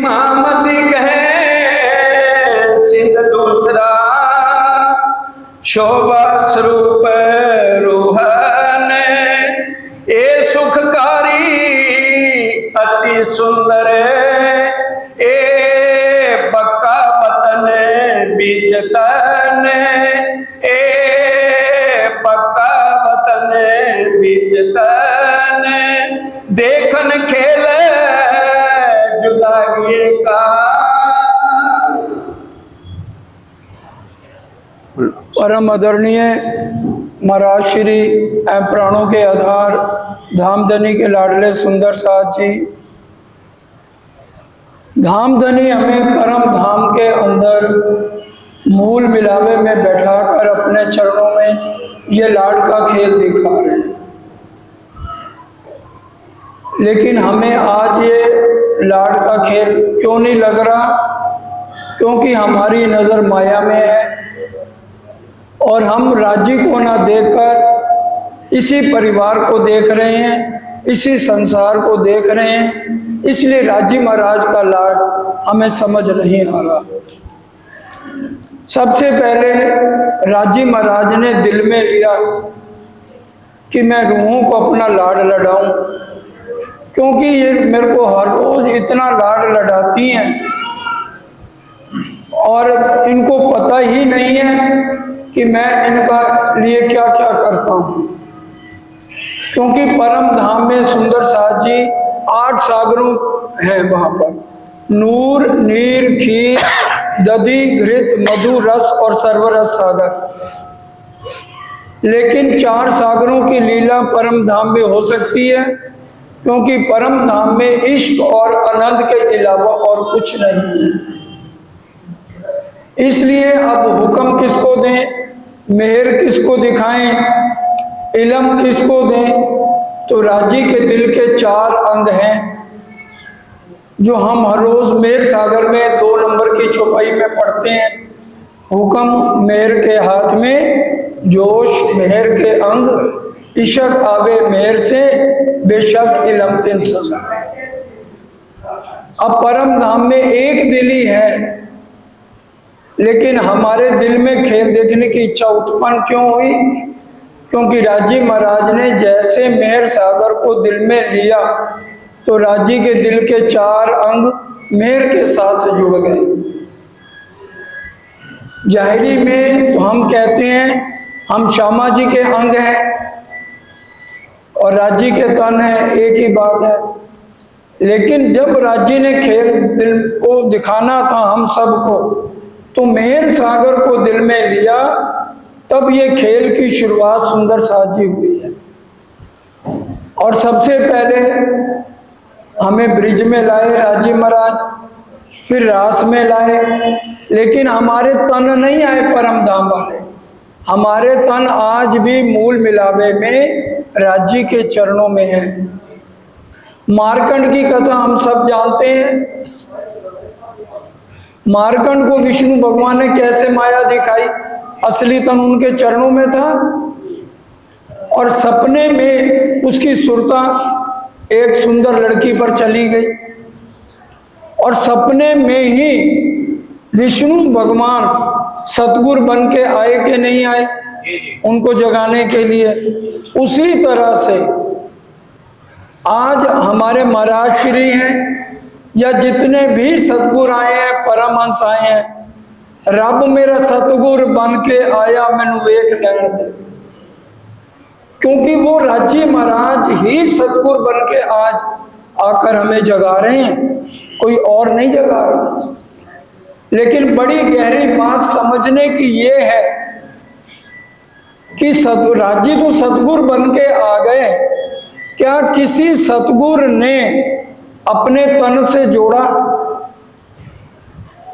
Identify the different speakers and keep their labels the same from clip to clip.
Speaker 1: सीमामती कहे सिंध दूसरा, शोभा स्वरूप रोहन ए सुखकारी अति सुंदर, ए बक्का वतन बीच तन, ए बक्का वतन बीच तन, देखन खेल जुदाई का।
Speaker 2: परम आदरणीय महाराज श्री एवं प्राणों के आधार धामधनी के लाडले सुंदर साथ जी, धामधनी हमें परम धाम के अंदर मूल मिलावे में बैठाकर अपने चरणों में ये लाड का खेल दिखा रहे हैं। लेकिन हमें आज ये लाड का खेल क्यों नहीं लग रहा? क्योंकि हमारी नज़र माया में है और हम राज्य को ना देखकर इसी परिवार को देख रहे हैं, इसी संसार को देख रहे हैं। इसलिए राज्य महाराज का लाड हमें समझ नहीं आ रहा। सबसे पहले राज्य महाराज ने दिल में लिया कि मैं रूहों को अपना लाड लडाऊं, क्योंकि ये मेरे को हर रोज इतना लाड लडाती हैं और इनको पता ही नहीं है कि मैं इनका लिए क्या क्या करता हूँ। क्योंकि परम धाम में सुंदर साथ जी 8 सागरों हैं वहां पर, नूर, नीर, खीर, दधी, घृत, मधु, रस और सर्वरस सागर। लेकिन 4 सागरों की लीला परम धाम में हो सकती है, क्योंकि परम धाम में इश्क और आनंद के अलावा और कुछ नहीं है। इसलिए अब हुक्म किसको दें, मेहर किसको दिखाएं, इल्म किसको दें? तो राज्य के दिल के 4 अंग हैं जो हम हर रोज मेहर सागर में 2 नंबर की चौपाई में पढ़ते हैं। हुक्म मेहर के हाथ में, जोश मेहर के अंग, इशक आवे मेहर से, बेशक इल्म तिन संग। अब परम धाम में एक दिल ही है, लेकिन हमारे दिल में खेल देखने की इच्छा उत्पन्न क्यों हुई? क्योंकि राज्य महाराज ने जैसे मेहर सागर को दिल में लिया तो राज्य के दिल के 4 अंग मेहर के साथ जुड़ गए। जाहिरी में तो हम कहते हैं हम श्यामा जी के अंग हैं और राज्य के तन है, एक ही बात है। लेकिन जब राज्य ने खेल दिल को दिखाना था हम सबको, तो मेहर सागर को दिल में लिया, तब ये खेल की शुरुआत सुंदर साथ जी हुई है। और सबसे पहले हमें ब्रिज में लाए राज्य महाराज, फिर रास में लाए। लेकिन हमारे तन नहीं आए परम धाम वाले, हमारे तन आज भी मूल मिलावे में राज्य के चरणों में है। मार्कंड की कथा हम सब जानते हैं। मार्कंड को विष्णु भगवान ने कैसे माया दिखाई, असली तन उनके चरणों में था और सपने में उसकी सुरता एक सुंदर लड़की पर चली गई और सपने में ही विष्णु भगवान सतगुरु बन के आए कि नहीं आए उनको जगाने के लिए। उसी तरह से आज हमारे महाराज श्री हैं या जितने भी सतगुरु आए हैं, परमहंस आए हैं, रब मेरा सतगुरु बन के आया मैनू वेख लैण दे। क्योंकि वो राज्य महाराज ही सतगुरु बन के आज आकर हमें जगा रहे हैं, कोई और नहीं जगा रहा। लेकिन बड़ी गहरी बात समझने की ये है कि राज्य तो सतगुरु बन के आ गए, क्या किसी सतगुरु ने अपने तन से जोड़ा?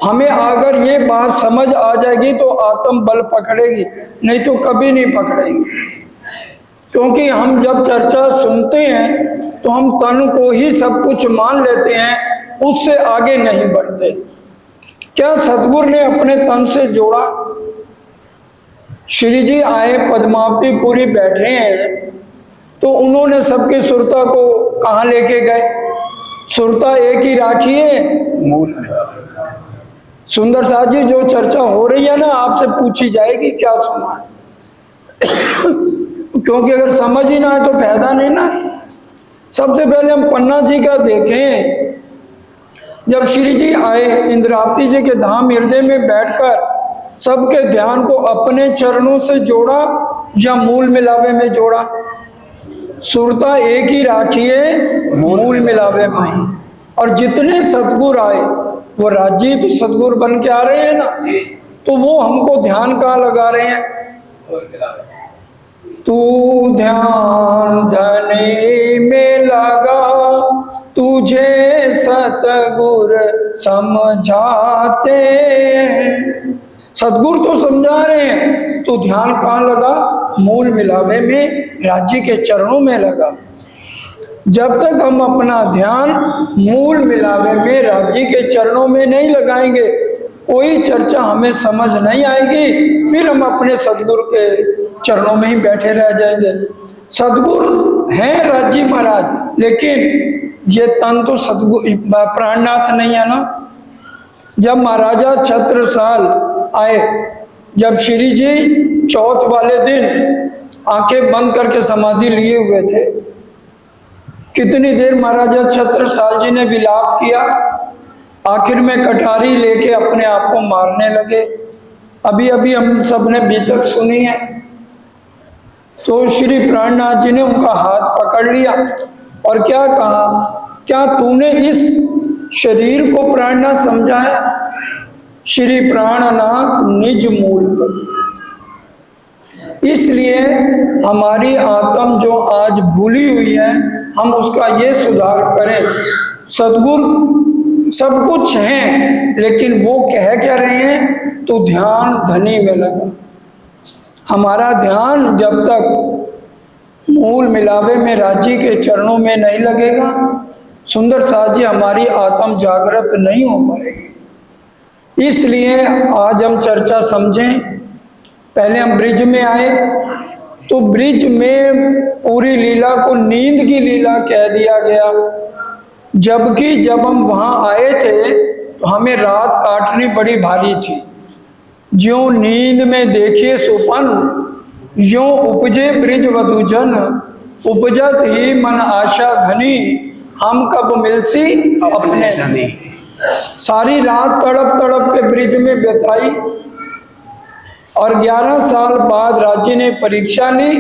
Speaker 2: हमें अगर ये बात समझ आ जाएगी तो आत्म बल पकड़ेगी, नहीं तो कभी नहीं पकड़ेगी। क्योंकि हम जब चर्चा सुनते हैं तो हम तन को ही सब कुछ मान लेते हैं, उससे आगे नहीं बढ़ते। क्या सतगुरु ने अपने तन से जोड़ा? श्री जी आए पद्मावती पुरी बैठे हैं तो उन्होंने सबकी सुरता को कहाँ लेके गए? सुरता एक ही राखी है,
Speaker 1: मूल मिलावे।
Speaker 2: सुंदर साथ जी, जो चर्चा हो रही है ना, आपसे पूछी जाएगी क्या सुना है। क्योंकि अगर समझ ही ना आए तो फायदा नहीं ना। सबसे पहले हम पन्ना जी का देखें। जब श्री जी आए, इंद्रावती जी के धाम हृदय में बैठकर सबके ध्यान को अपने चरणों से जोड़ा या मूल मिलावे में जोड़ा? सुरता एक ही राखिए मूल मिलावे माही। और जितने सतगुरु आए वो राज्य तो सतगुरु बन के आ रहे हैं ना, तो वो हमको ध्यान कहाँ लगा रहे हैं? तू ध्यान धनी में लगा, तुझे सतगुर समझाते। सतगुरु तो समझा रहे हैं, तो ध्यान कहाँ लगा? मूल मिलावे में, राज्य के चरणों में लगा। जब तक हम अपना ध्यान मूल मिलावे में, राज्य के चरणों में नहीं लगाएंगे, कोई चर्चा हमें समझ नहीं आएगी। फिर हम अपने सदगुरु के चरणों में ही बैठे रह जाएंगे। सदगुरु हैं राज्य महाराज, लेकिन ये तन तो सदगुरु प्राणनाथ नहीं है ना। जब महाराजा छत्रसाल आए, जब श्री जी चौथ वाले दिन आंखें बंद करके समाधि लिए हुए थे, कितनी देर महाराजा छत्रसाल जी ने विलाप किया। आखिर में कटारी लेके अपने आप को मारने लगे। अभी अभी हम सब ने बीतक सुनी है। तो श्री प्राणनाथ जी ने उनका हाथ पकड़ लिया और क्या कहा, क्या तूने इस शरीर को प्राणनाथ समझा है? श्री प्राणनाथ निज मूल पर। इसलिए हमारी आत्म जो आज भूली हुई है, हम उसका ये सुधार करें। सद्गुरु सब कुछ हैं, लेकिन वो कह क्या रहे हैं? तो ध्यान धनी में लगा। हमारा ध्यान जब तक मूल मिलावे में, राज्य के चरणों में नहीं लगेगा, सुंदर साथ जी, हमारी आत्म जागृत नहीं हो पाएगी। इसलिए आज हम चर्चा समझें। पहले हम ब्रिज में आए, तो ब्रिज में पूरी लीला को नींद की लीला कह दिया गया, जबकि जब हम वहां आए थे तो हमें रात काटनी बड़ी भारी थी। ज्यों नींद में देखिए सुपन, यों उपजे ब्रिज वधुजन, उपजत ही मन आशा घनी, हम कब मिलसी अपने धनी। सारी रात तड़प तड़प के ब्रिज में बिताई और 11 साल बाद राज्य ने परीक्षा ली,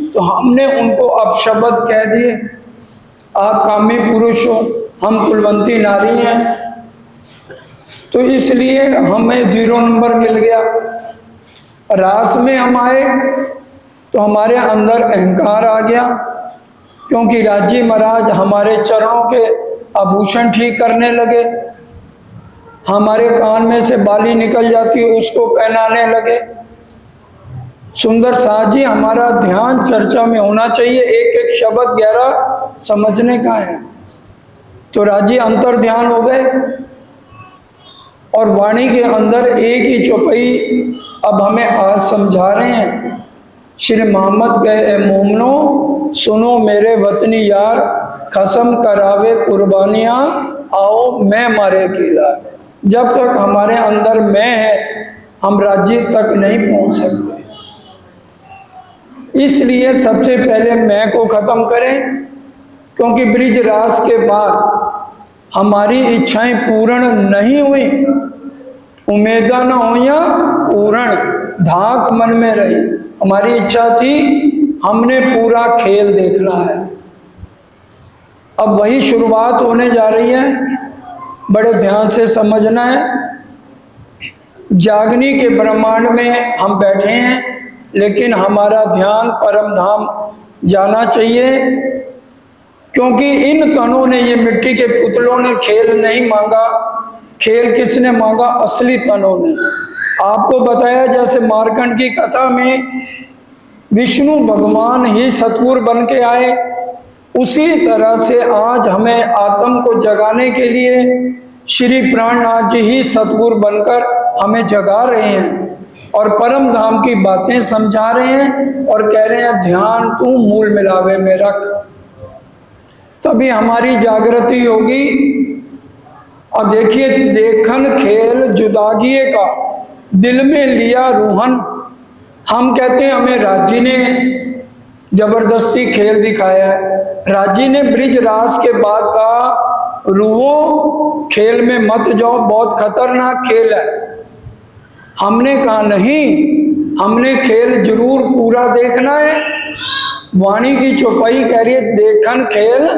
Speaker 2: तो हमने उनको अपशब्द कह दिए, आप कामी पुरुष हो, हम कुलवंती नारी हैं। तो इसलिए हमें 0 नंबर मिल गया। रास में हम आए तो हमारे अंदर अहंकार आ गया, क्योंकि राज्य महाराज हमारे चरणों के आभूषण ठीक करने लगे। हमारे कान में से बाली निकल जाती है, उसको पहनाने लगे। सुंदर साथ जी, हमारा ध्यान चर्चा में होना चाहिए, एक एक शब्द गहरा समझने का है। तो राज्य अंतर ध्यान हो गए और वाणी के अंदर एक ही चौपाई अब हमें आज समझा रहे हैं। श्री मोहम्मद गए मोमनो, सुनो मेरे वतनी यार, कसम करावे कुर्बानियां, आओ मैं मारे किला। जब तक हमारे अंदर मैं है, हम राज्य तक नहीं पहुंच सकते। इसलिए सबसे पहले मैं को खत्म करें, क्योंकि ब्रिज रास के बाद हमारी इच्छाएं पूर्ण नहीं हुई, उम्मीदा न हो या पूर्ण, धाक मन में रही। हमारी इच्छा थी, हमने पूरा खेल देखना है। अब वही शुरुआत होने जा रही है, बड़े ध्यान से समझना है। जागनी के ब्रह्मांड में हम बैठे हैं, लेकिन हमारा ध्यान परम धाम जाना चाहिए, क्योंकि इन तनों ने, ये मिट्टी के पुतलों ने खेल नहीं मांगा। खेल किसने मांगा? असली तनों ने। आपको बताया जैसे मार्कंड की कथा में विष्णु भगवान ही सतगुरु बन के आए, उसी तरह से आज हमें आत्म को जगाने के लिए श्री प्राणनाथ जी ही सतगुरु बनकर हमें जगा रहे हैं और परम धाम की बातें समझा रहे हैं और कह रहे हैं ध्यान तू मूल मिलावे में रख, तभी हमारी जागृति होगी। अब देखिए, देखन खेल जुदागिए का, दिल में लिया रूहन। हम कहते हैं हमें राज्य ने जबरदस्ती खेल दिखाया है। राज्य ने ब्रिज रास के बाद कहा, रूहो खेल में मत जाओ, बहुत खतरनाक खेल है। हमने कहा नहीं, हमने खेल जरूर पूरा देखना है। वाणी की चौपाई कह रही है देखन खेल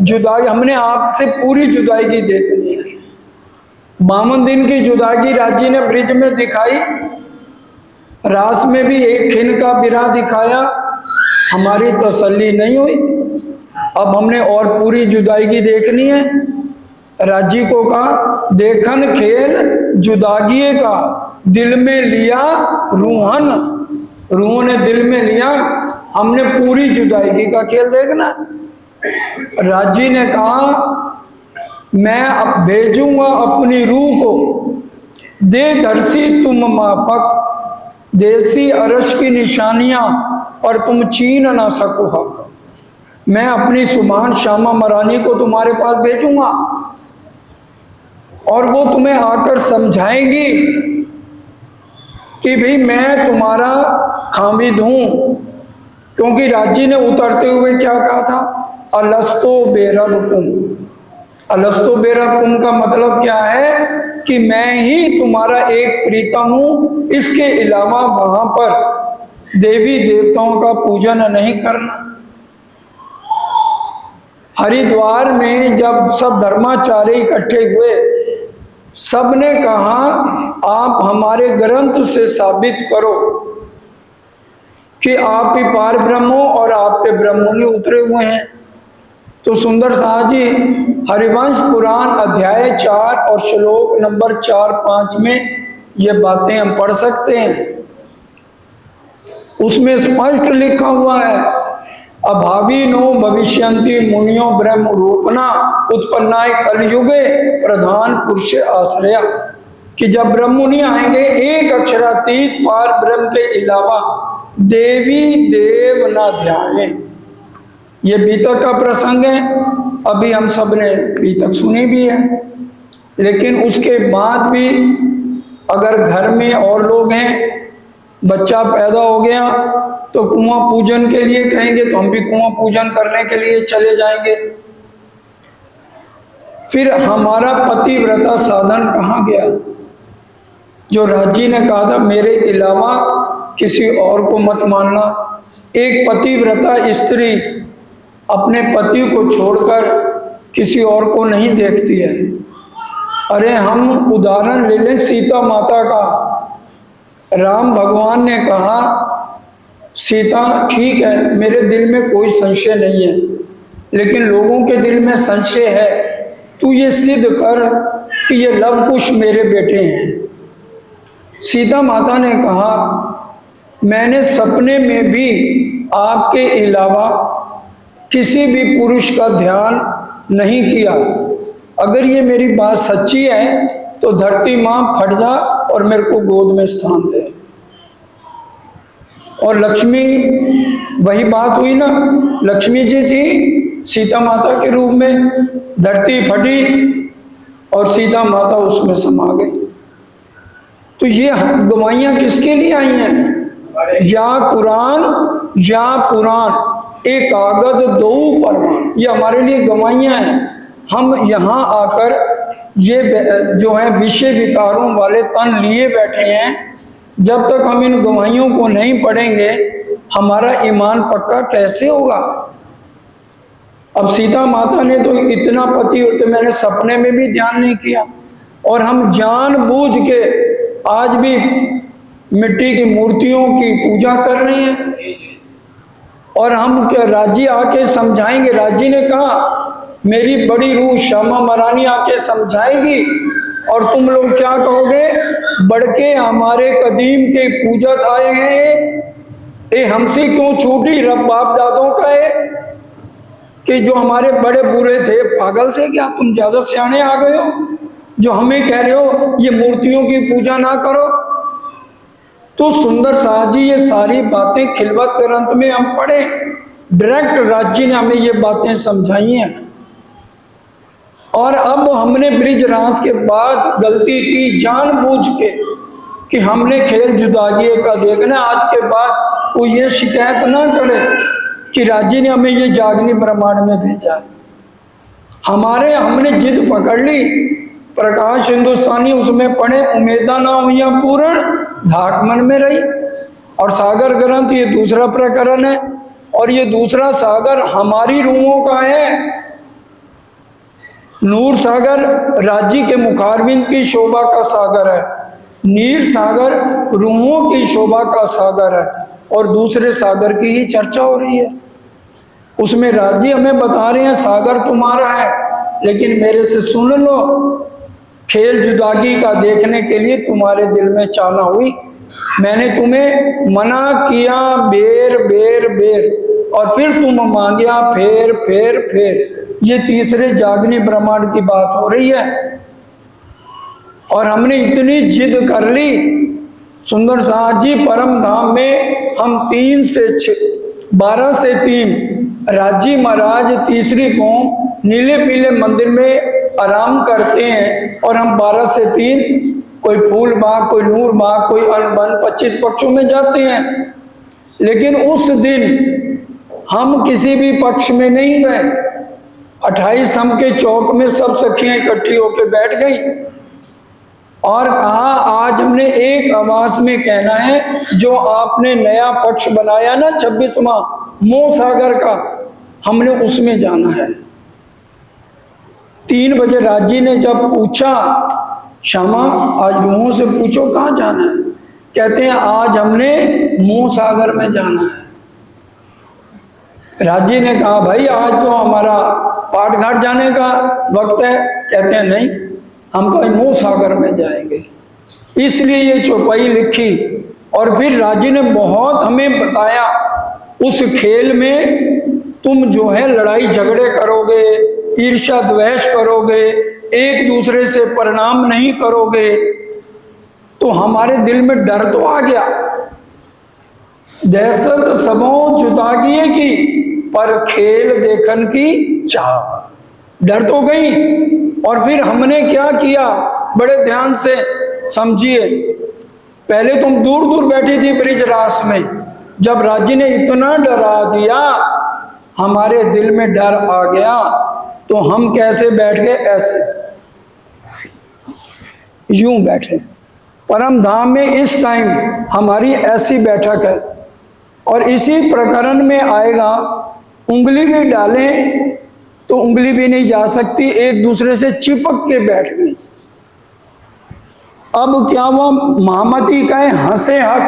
Speaker 2: जुदाई, हमने आपसे पूरी जुदाई देखनी है। 52 दिन की जुदाई राज्य ने ब्रिज में दिखाई, रास में भी एक खिन का बिरहा दिखाया, हमारी तसल्ली नहीं हुई। अब हमने और पूरी जुदाई देखनी है। राज्य को कहा देखन खेल जुदागिए का, दिल में लिया रूहन, रूह ने दिल में लिया, हमने पूरी जुदाई का खेल देखना। राज्य ने कहा मैं अब भेजूंगा अपनी रूह को, दे धरसी तुम माफक, देसी अरश की निशानियां और तुम छीन ना सको हक। मैं अपनी सुभान श्यामा महारानी को तुम्हारे पास भेजूंगा और वो तुम्हें आकर समझाएगी कि भाई मैं तुम्हारा खामिद हूं। क्योंकि राज्य ने उतरते हुए क्या कहा था, अलस्तो बेरबकुम। अलस्तो बेरबकुम का मतलब क्या है कि मैं ही तुम्हारा एक प्रीतम हूं, इसके अलावा वहां पर देवी देवताओं का पूजन नहीं करना। हरिद्वार में जब सब धर्माचार्य इकट्ठे हुए, सबने कहा आप हमारे ग्रंथ से साबित करो कि आप ही पार ब्रह्म हो और आप पे ब्रह्मों उतरे हुए हैं। तो सुंदर शाह जी हरिवंश पुराण अध्याय 4 और श्लोक नंबर 4-5 में ये बातें हम पढ़ सकते हैं। उसमें स्पष्ट लिखा हुआ है, अभावी नो भविष्यंति मुनियो ब्रह्म रूपना उत्पन्नाय कलयुगे प्रधान पुरुष आश्रया, कि जब ब्रह्म मुनि आएंगे एक अक्षरातीत पार ब्रह्म के अलावा देवी देव ना ध्याएं। ये बीतक का प्रसंग है, अभी हम सब ने बीतक सुनी भी है। लेकिन उसके बाद भी अगर घर में और लोग हैं, बच्चा पैदा हो गया तो कुआं पूजन के लिए कहेंगे तो हम भी कुआं पूजन करने के लिए चले जाएंगे। फिर हमारा पतिव्रता साधन कहाँ गया? जो राज्य ने कहा था मेरे अलावा किसी और को मत मानना। एक पतिव्रता स्त्री अपने पति को छोड़कर किसी और को नहीं देखती है। अरे हम उदाहरण ले लें सीता माता का। राम भगवान ने कहा सीता ठीक है, मेरे दिल में कोई संशय नहीं है, लेकिन लोगों के दिल में संशय है, तू ये सिद्ध कर कि ये लव कुश मेरे बेटे हैं। सीता माता ने कहा मैंने सपने में भी आपके अलावा किसी भी पुरुष का ध्यान नहीं किया। अगर ये मेरी बात सच्ची है तो धरती माँ फट जा और मेरे को गोद में स्थान दे। और लक्ष्मी, वही बात हुई ना, लक्ष्मी जी थी सीता माता के रूप में, धरती फटी और सीता माता उसमें समा गई। तो ये गवाइयां किसके लिए आई हैं? या पुराण एक कागज दो परमाण, ये हमारे लिए गवाइयां हैं। हम यहाँ आकर ये जो है विषय विकारों वाले तन लिए बैठे हैं। जब तक हम इन गवाहियों को नहीं पढ़ेंगे हमारा ईमान पक्का कैसे होगा? अब सीता माता ने तो इतना पति होते मैंने सपने में भी ध्यान नहीं किया, और हम जानबूझ के आज भी मिट्टी की मूर्तियों की पूजा कर रहे हैं। और हम क्या राज्य आके समझाएंगे? राज्य ने कहा मेरी बड़ी रूह श्यामा महारानी आके समझाएगी, और तुम लोग क्या कहोगे? बड़के हमारे कदीम के पूजक आए हैं, ये हमसे क्यों छूटी? रब बाप दादों का है कि जो हमारे बड़े बुरे थे, पागल थे क्या? तुम ज्यादा सियाने आ गए हो जो हमें कह रहे हो ये मूर्तियों की पूजा ना करो। तो सुंदर शाह जी ये सारी बातें खिलवत ग्रंथ में हम पढ़े, डायरेक्ट राज्य ने हमें ये बातें समझाई हैं। और अब हमने ब्रिजराज के बाद गलती की जानबूझ के कि हमने खेल जुदागी का देखना। आज के बाद वो ये शिकायत ना करे कि राज्य ने हमें ये जागनी ब्रह्मांड में भेजा। हमने जिद पकड़ ली, प्रकाश हिंदुस्तानी उसमें पढ़े, उम्मीदा ना हुई पूर्ण, धाक मन में रही। और सागर ग्रंथ ये दूसरा प्रकरण है, और ये दूसरा सागर हमारी रूहों का है। नूर सागर राज्य के मुखारबिंद की शोभा का सागर है, नीर सागर रूहों की शोभा का सागर है, और दूसरे सागर की ही चर्चा हो रही है। उसमें राज्य हमें बता रहे हैं सागर तुम्हारा है, लेकिन मेरे से सुन लो, खेल जुदागी का देखने के लिए तुम्हारे दिल में चाहना हुई, मैंने तुम्हें मना किया बेर बेर बेर, और फिर तुम मांगिया फेर फेर फेर। ये तीसरे जागनी ब्रह्मांड की बात हो रही है। और हमने इतनी जिद कर ली, सुंदर साहब जी परम धाम में हम 3 से 6, 12 से 3 राजी महाराज तीसरी कौम नीले पीले मंदिर में आराम करते हैं, और हम 12 से 3 कोई फूल बाग, कोई नूर बाग, कोई अनबन 25 पक्षों में जाते हैं। लेकिन उस दिन हम किसी भी पक्ष में नहीं गए। 28 हम के चौक में सब सखियां इकट्ठी होकर बैठ गई और कहा आज हमने एक आवाज में कहना है, जो आपने नया पक्ष बनाया ना 26वां मोह सागर का, हमने उसमें जाना है। 3 बजे राजी ने जब पूछा, श्यामा आज रूहों से पूछो कहाँ जाना है, कहते हैं आज हमने मोह सागर में जाना है। राजी ने कहा भाई आज तो हमारा पाट घाट जाने का वक्त है, कहते हैं नहीं हम तो मोह सागर में जाएंगे। इसलिए ये चौपाई लिखी। और फिर राजी ने बहुत हमें बताया, उस खेल में तुम जो है लड़ाई झगड़े करोगे, ईर्ष्या द्वेष करोगे, एक दूसरे से परिणाम नहीं करोगे, तो हमारे दिल में डर तो आ गया। दहशत सबों जुदागिए की, पर खेल देखन की चाह। डर तो गई। और फिर हमने क्या किया, बड़े ध्यान से समझिए। पहले तुम दूर दूर बैठी थी ब्रिजरास में, जब राजी ने इतना डरा दिया, हमारे दिल में डर आ गया, तो हम कैसे बैठ गए, ऐसे यूं बैठे। परम धाम में इस टाइम हमारी ऐसी बैठक है। और इसी प्रकरण में आएगा, उंगली भी डालें तो उंगली भी नहीं जा सकती, एक दूसरे से चिपक के बैठ गई। अब क्या वो महामती कहे हंसे हक,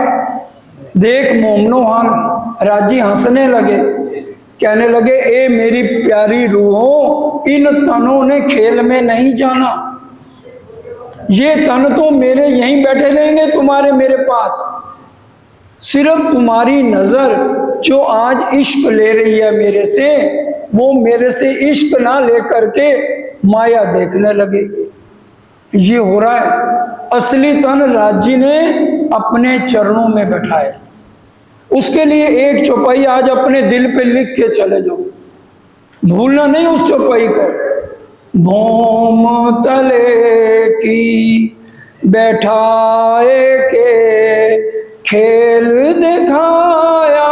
Speaker 2: देख मोमनो हाल। राजी हंसने लगे, कहने लगे ए मेरी प्यारी रूहो, इन तनों ने खेल में नहीं जाना। ये तन तो मेरे यहीं बैठे रहेंगे तुम्हारे मेरे पास। सिर्फ तुम्हारी नजर जो आज इश्क ले रही है मेरे से, वो मेरे से इश्क ना लेकर के माया देखने लगेगी। ये हो रहा है। असली तन राजी ने अपने चरणों में बैठाए। उसके लिए एक चौपाई आज अपने दिल पे लिख के चले जाओ, भूलना नहीं उस चौपाई को। भौम तले की बैठाए के खेल दिखाया,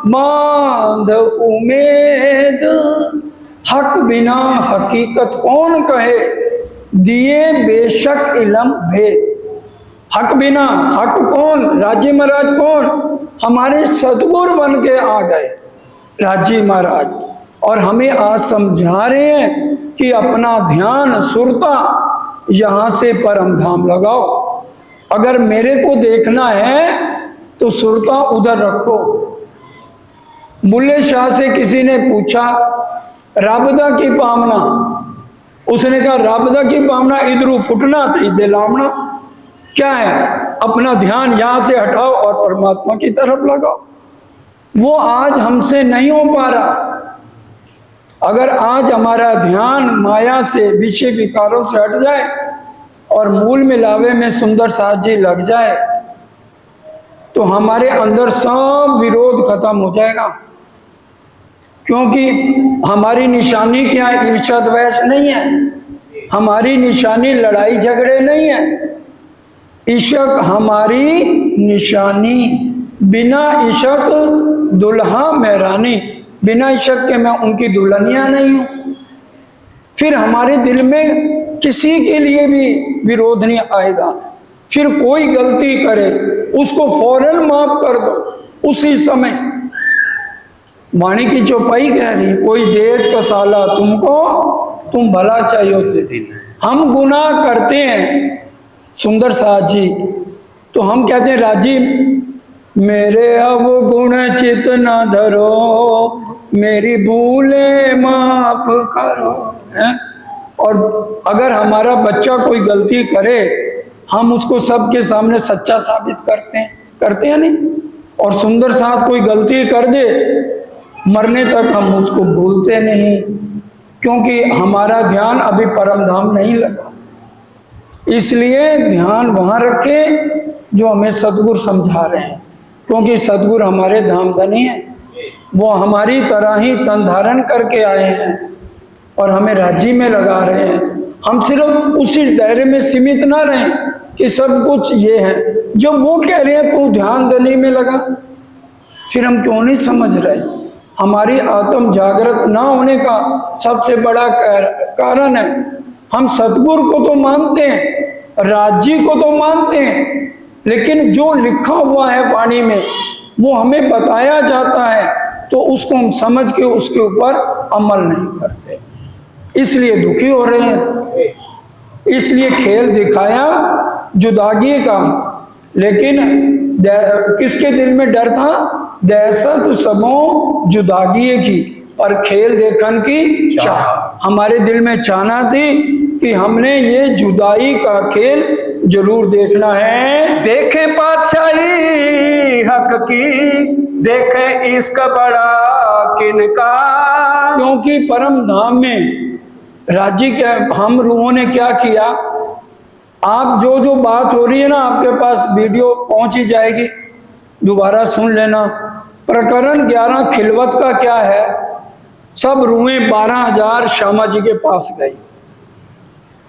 Speaker 2: बांध उम्मीद हक बिना हकीकत कौन कहे, दिए बेशक इलम भेद। हक बिना, हक कौन, राजी महाराज कौन, हमारे सतगुरु बन के आ गए राजी महाराज। और हमें आज समझा रहे हैं कि अपना ध्यान सुरता यहां से परम धाम लगाओ। अगर मेरे को देखना है तो सुरता उधर रखो। बुल्ले शाह से किसी ने पूछा राबदा की पावना, उसने कहा राबदा की पावना इधरू फुटना तो इधर लावना। क्या है, अपना ध्यान यहां से हटाओ और परमात्मा की तरफ लगाओ। वो आज हमसे नहीं हो पा रहा। अगर आज हमारा ध्यान माया से, विषय विकारों से हट जाए और मूल मिलावे में सुंदर साथ जी लग जाए, तो हमारे अंदर सब विरोध खत्म हो जाएगा। क्योंकि हमारी निशानी क्या, ईर्ष्या द्वेष नहीं है। हमारी निशानी लड़ाई झगड़े नहीं है। इशक हमारी निशानी, बिना इशक दुल्हा मेहरानी, बिना इशक के मैं उनकी दुल्हनिया नहीं हूं। फिर हमारे दिल में किसी के लिए भी विरोध नहीं आएगा। फिर कोई गलती करे उसको फौरन माफ कर दो उसी समय। वाणी की चौपाई कह रही है, कोई देत का साला तुमको, तुम भला चाहिए उतने दिन। हम गुनाह करते हैं सुंदर साहब जी, तो हम कहते हैं राजी मेरे अब गुण चित न धरो, मेरी भूले माफ करो, है? और अगर हमारा बच्चा कोई गलती करे हम उसको सबके सामने सच्चा साबित करते हैं नहीं। और सुंदर साहब कोई गलती कर दे मरने तक हम उसको भूलते नहीं, क्योंकि हमारा ध्यान अभी परम धाम नहीं लगा। इसलिए ध्यान वहां रखें जो हमें सद्गुरु समझा रहे हैं, क्योंकि सद्गुरु हमारे धाम धनी हैं। वो हमारी तरह ही तन धारण करके आए हैं और हमें राज्य में लगा रहे हैं। हम सिर्फ उसी दायरे में सीमित ना रहें कि सब कुछ ये है। जब वो कह रहे हैं तो ध्यान धनी में लगा, फिर हम क्यों नहीं समझ रहे? हमारी आत्म जागृत ना होने का सबसे बड़ा कारण है, हम सतगुरु को तो मानते हैं, राज्य को तो मानते हैं, लेकिन जो लिखा हुआ है वाणी में वो हमें बताया जाता है तो उसको हम समझ के उसके ऊपर अमल नहीं करते, इसलिए दुखी हो रहे हैं। इसलिए खेल दिखाया जुदागी का, लेकिन किसके दिल में डर था? दहशत सबों जुदागी की, और खेल देखन की चाह हमारे दिल में चाहना थी कि हमने ये जुदाई का खेल जरूर देखना है।
Speaker 1: देखें पातशाही हक की, देखें इसका बड़ा किनका,
Speaker 2: क्योंकि परम धाम में राज्य के हम रूहों ने क्या किया। आप जो जो बात हो रही है ना, आपके पास वीडियो पहुंच ही जाएगी, दोबारा सुन लेना। प्रकरण 11 खिलवत का क्या है, सब रूहें 12,000 श्यामा जी के पास गई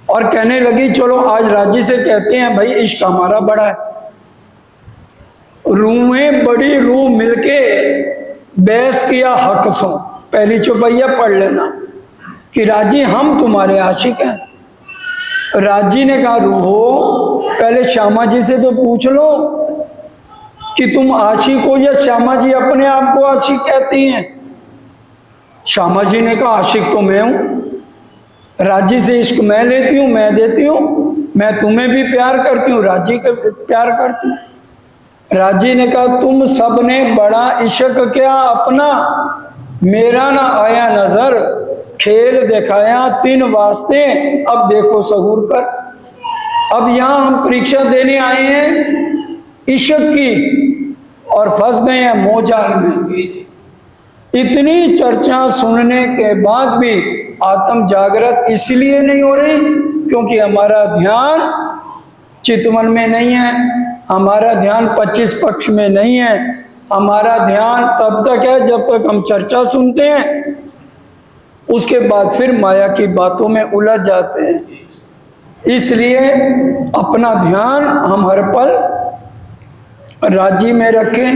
Speaker 2: और कहने लगी चलो आज राज्य से कहते हैं भाई इश्क हमारा बड़ा है। रूहें बड़ी रूह मिलके बहस किया हक सो, पहली चौपैया पढ़ लेना कि राजी हम तुम्हारे आशिक हैं। राजी ने कहा रूहो पहले श्यामा जी से तो पूछ लो कि तुम आशिक हो या श्यामा जी अपने आप को आशिक कहती हैं। श्यामा जी ने कहा आशिक तो मैं हूं, राजी से इश्क मैं लेती हूं, मैं देती हूं, मैं तुम्हें भी प्यार करती हूं, राजी का प्यार करती हूं। राजी ने कहा तुम सब ने बड़ा इश्क क्या अपना, मेरा ना आया नजर, खेल दिखाया 3 वास्ते, अब देखो सहूर कर। अब यहां हम परीक्षा देने आए हैं इश्क की और फंस गए हैं मोहजाल में। इतनी चर्चा सुनने के बाद भी आत्म जागृत इसलिए नहीं हो रही क्योंकि हमारा ध्यान चितवन में नहीं है, हमारा ध्यान 25 पक्ष में नहीं है। हमारा ध्यान तब तक है जब तक हम चर्चा सुनते हैं, उसके बाद फिर माया की बातों में उलझ जाते हैं। इसलिए अपना ध्यान हम हर पल राज्य में रखें,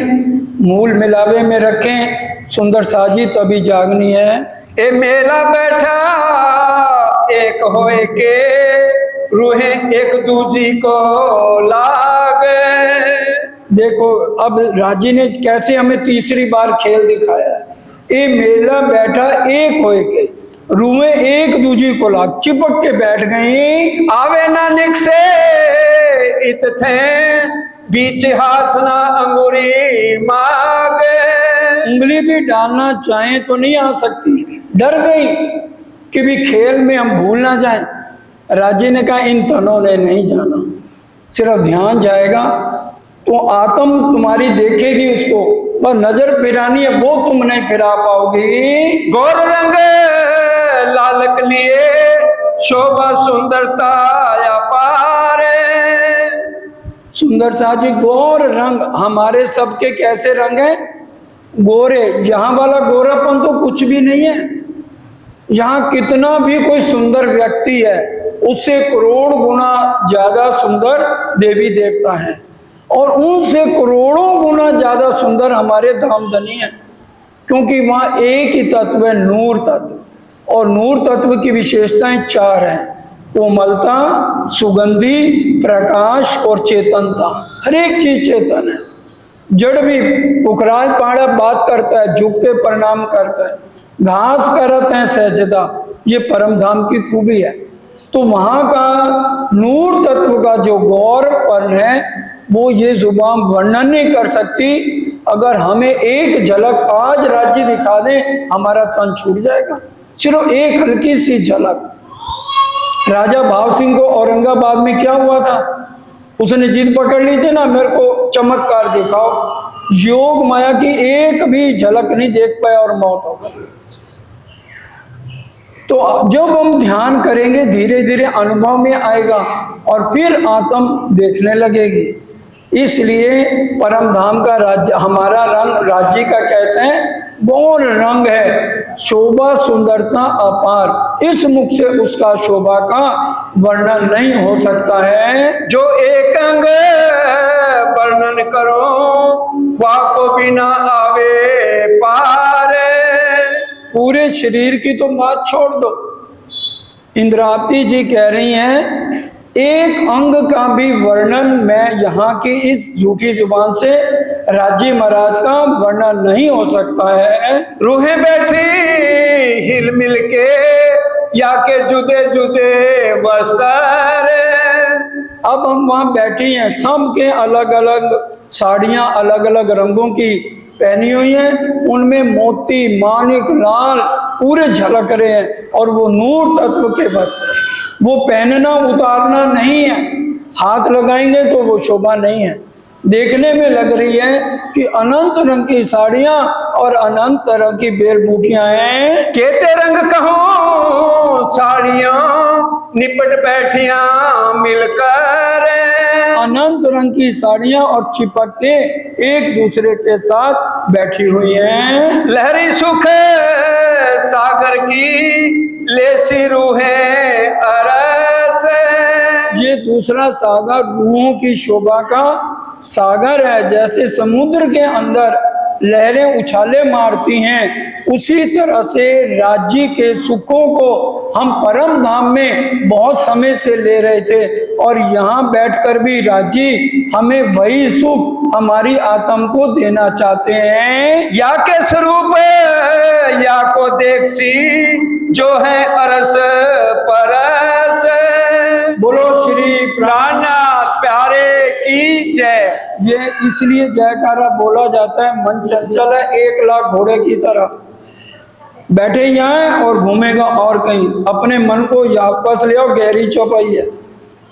Speaker 2: मूल मिलावे में रखें। सुंदर साजी तभी जागनी है।
Speaker 1: ए मेला बैठा एक होए के, रूहें एक दूजी को लागे।
Speaker 2: देखो अब राजी ने कैसे हमें तीसरी बार खेल दिखाया है। ए मेला बैठा एक होए के, रूहें एक दूजी को लाग चिपक के बैठ गई।
Speaker 1: आवे ना निक से इत थे, बीच हाथ ना अंगुरी मांगे।
Speaker 2: उंगली भी डालना चाहें तो नहीं आ सकती, डर गई कि भी खेल में हम भूल ना जाएं। राजी ने कहा इन तनों ने नहीं जाना, सिर्फ ध्यान जाएगा तो आत्म तुम्हारी देखेगी उसको, बस नजर फिरानी है वो तुम नहीं फिरा पाओगी।
Speaker 1: गौर रंग लालक लिए शोभा सुंदरता या पारे।
Speaker 2: सुंदर साजी गौर रंग हमारे सबके कैसे रंग है? गोरे। यहाँ वाला गोरापन तो कुछ भी नहीं है। यहाँ कितना भी कोई सुंदर व्यक्ति है उससे करोड़ गुना ज्यादा सुंदर देवी देवता हैं, और उनसे करोड़ों गुना ज्यादा सुंदर हमारे धामधनी हैं, क्योंकि वहाँ एक ही तत्व है, नूर तत्व। और नूर तत्व की विशेषताएं 4 हैं: कोमलता, सुगंधी, प्रकाश और चेतनता। हर एक चीज चेतन है। जड़ भी पुखराज पहाड़ा बात करता है, झुक के प्रणाम करता है, घास करत है सहजता, ये परम धाम की खूबी है। तो वहां का नूर तत्व का जो गौरवपन है वो ये जुबान वर्णन नहीं कर सकती। अगर हमें एक झलक आज राज्य दिखा दें, हमारा तन छूट जाएगा। सिर्फ एक हल्की सी झलक। राजा भाव सिंह को औरंगाबाद में क्या हुआ था? उसने जिद पकड़ ली थी ना, मेरे को चमत्कार दिखाओ। योग माया की एक भी झलक नहीं देख पाया और मौत हो गई। तो जब हम ध्यान करेंगे धीरे धीरे अनुभव में आएगा और फिर आत्म देखने लगेगी। इसलिए परम धाम का राज्य, हमारा रंग राज्य का कैसे है? गौर रंग है, शोभा सुंदरता अपार। इस मुख से उसका शोभा का वर्णन नहीं हो सकता है।
Speaker 1: जो एक अंग वर्णन करो वह को बिना आवे पार।
Speaker 2: पूरे शरीर की तो बात छोड़ दो, इंद्रावती जी कह रही हैं एक अंग का भी वर्णन मैं यहाँ की इस झूठी जुबान से राज्य महाराज का वर्णन नहीं हो सकता है।
Speaker 1: रूहें बैठी हिल मिल के या के जुदे जुदे वस्त्र।
Speaker 2: अब हम वहां बैठी हैं, सब के अलग अलग साड़ियां अलग अलग रंगों की पहनी हुई हैं, उनमें मोती मानिक लाल पूरे झलक रहे हैं, और वो नूर तत्व के वस्त्र हैं। वो पहनना उतारना नहीं है, हाथ लगाएंगे तो वो शोभा नहीं है। देखने में लग रही है कि अनंत रंग की साड़ियां और अनंत तरह की बेल बूटियां हैं।
Speaker 1: केते रंग कहो साड़ियां निपट बैठिया मिलकर।
Speaker 2: अनंत रंग की साड़ियां और चिपक के एक दूसरे के साथ बैठी हुई हैं।
Speaker 1: लहरी सुख सागर की लेसी रूहें अरस।
Speaker 2: ये दूसरा सागर रूहों की शोभा का सागर है। जैसे समुद्र के अंदर लहरें उछाले मारती हैं, उसी तरह से राज्य के सुखों को हम परम धाम में बहुत समय से ले रहे थे, और यहाँ बैठकर भी राज्य हमें वही सुख हमारी आत्म को देना चाहते हैं।
Speaker 1: या के स्वरूप या को देखसी जो है अरस परस।
Speaker 2: बोलो श्री
Speaker 1: प्राणनाथ प्यारे की जय।
Speaker 2: ये इसलिए जयकारा बोला जाता है, मन चंचल है 1 लाख घोड़े की तरह, बैठे यहाँ और घूमेगा और कहीं। अपने मन को या पास ले आओ, गहरी चौपाई है।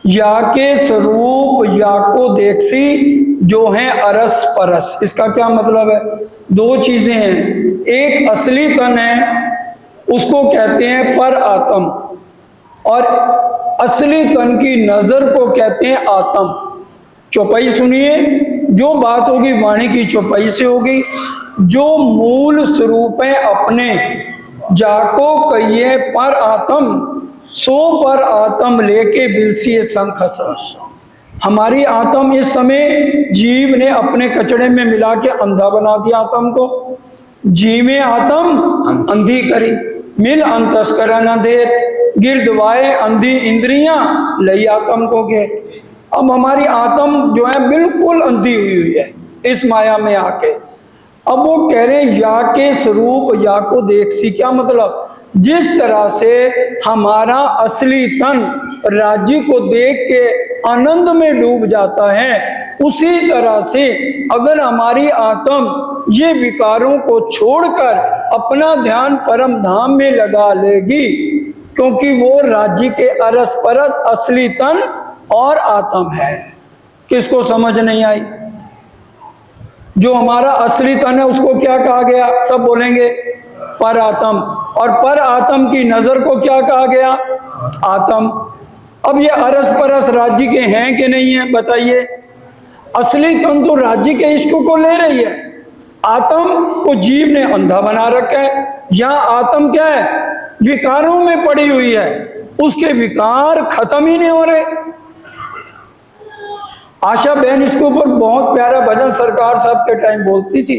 Speaker 2: या के स्वरूप या को देखसी जो है अरस परस। इसका क्या मतलब है? 2 चीजें हैं। एक असली तन है, उसको कहते हैं पर आत्म, और असली तन की नजर को कहते हैं आत्म। चौपाई सुनिए, जो बात होगी वाणी की चौपाई से होगी। जो मूल स्वरूप है अपने, जाको कहिए पर आत्म, सो पर आत्म लेके बिलसिए शंख सरस। हमारी आत्म इस समय जीव ने अपने कचड़े में मिला के अंधा बना दिया आत्म को। जीवे आत्म अंधी करी, मिल अंतस्करण अंधेर, गिरदवाए अंधी इंद्रियां लई आत्म को के। अब हमारी आत्म जो है बिल्कुल अंधी हुई है इस माया में आके। अब वो कह रहे हैं या के स्वरूप या को देखसी। क्या मतलब? जिस तरह से हमारा असली तन राज्य को देख के आनंद में डूब जाता है, उसी तरह से अगर हमारी आत्म ये विकारों को छोड़कर अपना ध्यान परम धाम में लगा लेगी, क्योंकि वो राज्य के अरस परस असली तन और आत्म है। किसको समझ नहीं आई? जो हमारा असली तन है उसको क्या कहा गया? सब बोलेंगे पर आत्म। और पर आत्म की नजर को क्या कहा गया? आत्म। अब ये अरस परस राज्य के हैं कि नहीं है बताइए? असली तन तो राज्य के इश्क को ले रही है, आत्म को जीव ने अंधा बना रखा है। यहाँ आत्म क्या है? विकारों में पड़ी हुई है। उसके विकार खत्म ही नहीं हो रहे। आशा बहन इसके ऊपर बहुत प्यारा भजन सरकार साहब के टाइम बोलती थी,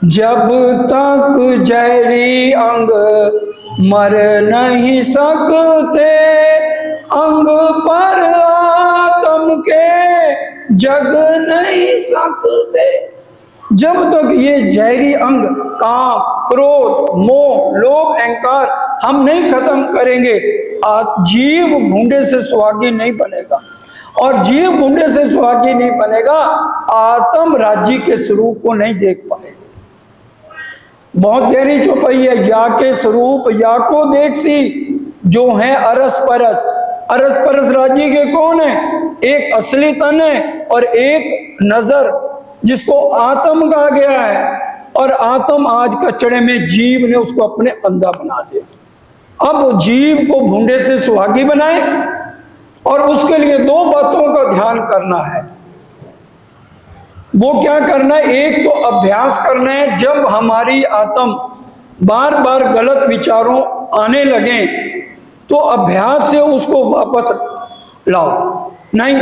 Speaker 2: जब तक जैरी अंग मर नहीं सकते, अंग पर आत्म के जग नहीं सकते। जब तक ये जहरी अंग काम, क्रोध, मोह, लोभ, अहंकार हम नहीं खत्म करेंगे, जीव भूडे से सुहागी नहीं बनेगा। और जीव भूडे से सुहागी नहीं बनेगा, आत्म राज्य के स्वरूप को नहीं देख पाएगा। बहुत गहरी चौपाई है। या के स्वरूप या को देख सी, जो है अरस परस। अरस परस राज्य के कौन है? एक असली तन है और एक नजर, जिसको आत्म कहा गया है। और आत्म आज कचड़े में जीव ने उसको अपने अंधा बना दिया। अब जीव को भूडे से सुहागी बनाए, और उसके लिए दो बातों का ध्यान करना है। वो क्या करना है? एक तो अभ्यास करना है। जब हमारी आत्म बार बार गलत विचारों आने लगे, तो अभ्यास से उसको वापस लाओ। नहीं,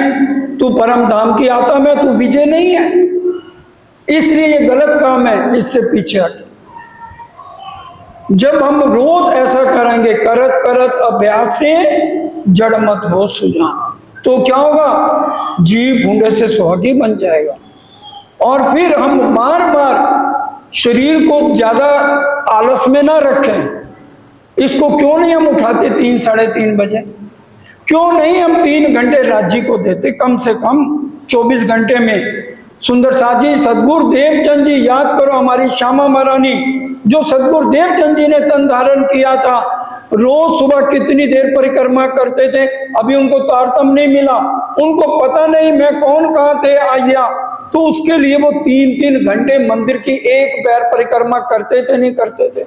Speaker 2: तू परम धाम की आत्मा है, तू विजय नहीं है, इसलिए ये गलत काम है, इससे पीछे हट। जब हम रोज ऐसा करेंगे, करत करत अभ्यास से जड़ मत हो सुजान, तो क्या होगा? जीव भूडे से सुहागी बन जाएगा। और फिर हम बार बार शरीर को ज्यादा आलस में ना रखें। इसको क्यों नहीं हम उठाते 3 साढ़े 3 बजे? क्यों नहीं हम 3 घंटे राज्य को देते? कम से कम 24 घंटे में सुंदर साथ जी, सदगुरु देवचंद जी, याद करो हमारी श्यामा महारानी, जो सदगुरु देवचंद जी ने तन धारण किया था, रोज सुबह कितनी देर परिक्रमा करते थे। अभी उनको तारतम नहीं मिला, उनको पता नहीं मैं कौन कहाँ थे आया, तो उसके लिए वो 3-3 घंटे मंदिर की एक पैर परिक्रमा करते थे, नहीं करते थे।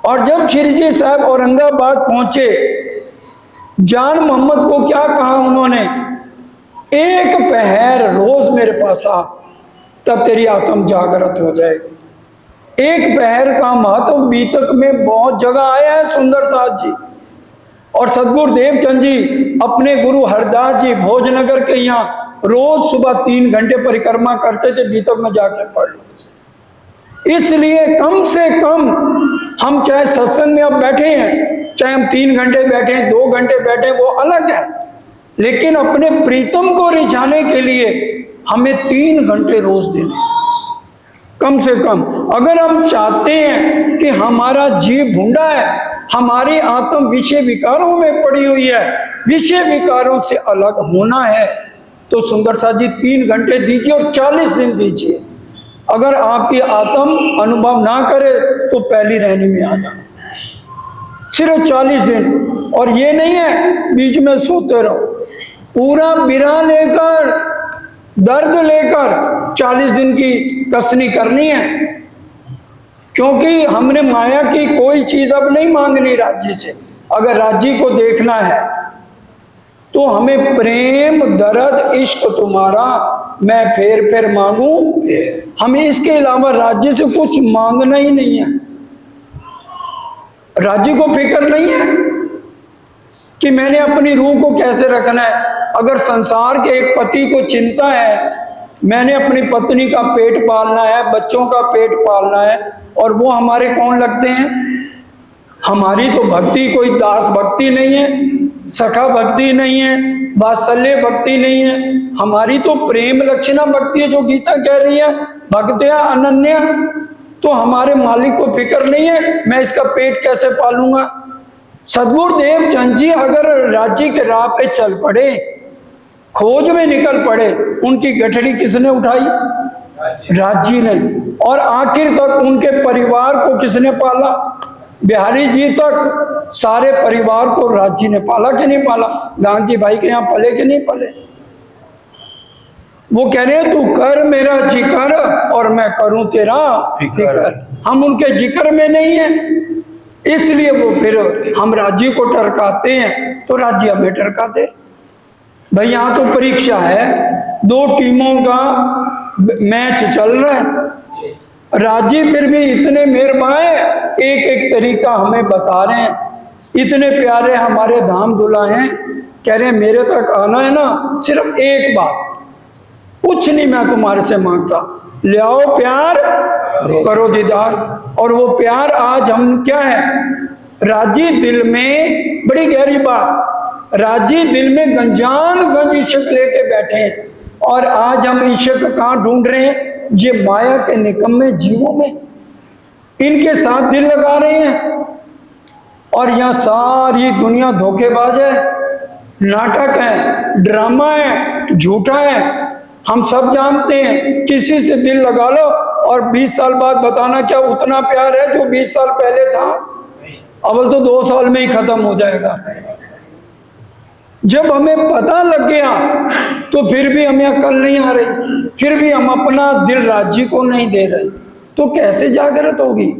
Speaker 2: और जब श्री जी साहब औरंगाबाद पहुंचे, जान मोहम्मद को क्या कहा उन्होंने? एक पहर रोज मेरे पास आ, तब तेरी आत्म जागृत हो जाएगी। एक पहर का महत्व बीतक में बहुत जगह आया है सुंदर साथ जी। और सदगुरु देवचंद जी अपने गुरु हरदास जी भोजनगर के यहाँ रोज सुबह 3 घंटे परिक्रमा करते थे, बीतक में जाके पढ़ लो। इसलिए कम से कम हम चाहे सत्संग में अब बैठे हैं, चाहे हम 3 घंटे बैठे हैं, 2 घंटे बैठे हैं, वो अलग है, लेकिन अपने प्रीतम को रिझाने के लिए हमें 3 घंटे रोज देने कम से कम। अगर हम चाहते हैं कि हमारा जीव भूडा है, हमारी आत्म विषय विकारों में पड़ी हुई है, विषय विकारों से अलग होना है, तो सुंदर साथ जी 3 घंटे दीजिए और 40 दिन दीजिए। अगर आपकी आत्म अनुभव ना करे तो पहली रहनी में आ जाना, सिर्फ 40 दिन। और ये नहीं है बीच में सोते रहो, पूरा बिरा लेकर, दर्द लेकर 40 दिन की कसनी करनी है। क्योंकि हमने माया की कोई चीज अब नहीं मांगनी राज्य से। अगर राज्य को देखना है तो हमें प्रेम, दर्द, इश्क तुम्हारा मैं फेर फेर मांगू, हमें इसके अलावा राज्य से कुछ मांगना ही नहीं है। राज्य को फिक्र नहीं है कि मैंने अपनी रूह को कैसे रखना है। अगर संसार के एक पति को चिंता है, मैंने अपनी पत्नी का पेट पालना है, बच्चों का पेट पालना है, और वो हमारे कौन लगते हैं? हमारी तो भक्ति कोई दास भक्ति नहीं है, सखा भक्ति नहीं है, वात्सल्य भक्ति नहीं है, हमारी तो प्रेम लक्षणा भक्ति है, जो गीता कह रही है भक्त्या अनन्या। तो हमारे मालिक को फिक्र नहीं है मैं इसका पेट कैसे पालूंगा। सदगुरु देवचंद जी अगर राज्य के राह पे चल पड़े, खोज में निकल पड़े, उनकी गठरी किसने उठाई? राज्य ने। और आखिर तक उनके परिवार को किसने पाला? बिहारी जी तक सारे परिवार को राज्य ने पाला कि नहीं पाला? गांधी भाई के यहाँ पले कि नहीं पले? वो कह रहे तू कर मेरा जिक्र और मैं करूं तेरा फिक्र। हम उनके जिक्र में नहीं है, इसलिए वो फिर हम राज्य को टरकाते हैं तो राज्य हमें टरकाते। भाई यहाँ तो परीक्षा है, 2 टीमों का मैच चल रहा है, राज्य फिर भी इतने मेहरबान, एक एक तरीका हमें बता रहे हैं। इतने प्यारे हमारे धाम दुल्हा हैं, कह रहे हैं मेरे तक आना है ना, सिर्फ एक बात, कुछ नहीं मैं तुम्हारे से मांगता, ले आओ प्यार, करो दीदार। और वो प्यार आज हम क्या है, राजी दिल में, बड़ी गहरी बात, राजी दिल में गंजान गंज इश्क लेके बैठे हैं। और आज हम इश्क कहाँ ढूंढ रहे हैं, ये माया के निकम्मे जीवों में, इनके साथ दिल लगा रहे हैं। और यहाँ सारी दुनिया धोखेबाज है, नाटक है, ड्रामा है, झूठा है। हम सब जानते हैं, किसी से दिल लगा लो और 20 साल बाद बताना क्या उतना प्यार है जो 20 साल पहले था, अव्वल तो 2 साल में ही खत्म हो जाएगा। जब हमें पता लग गया तो फिर भी हमें अकल नहीं आ रही, फिर भी हम अपना दिल राज्य को नहीं दे रहे, तो कैसे जागृत होगी।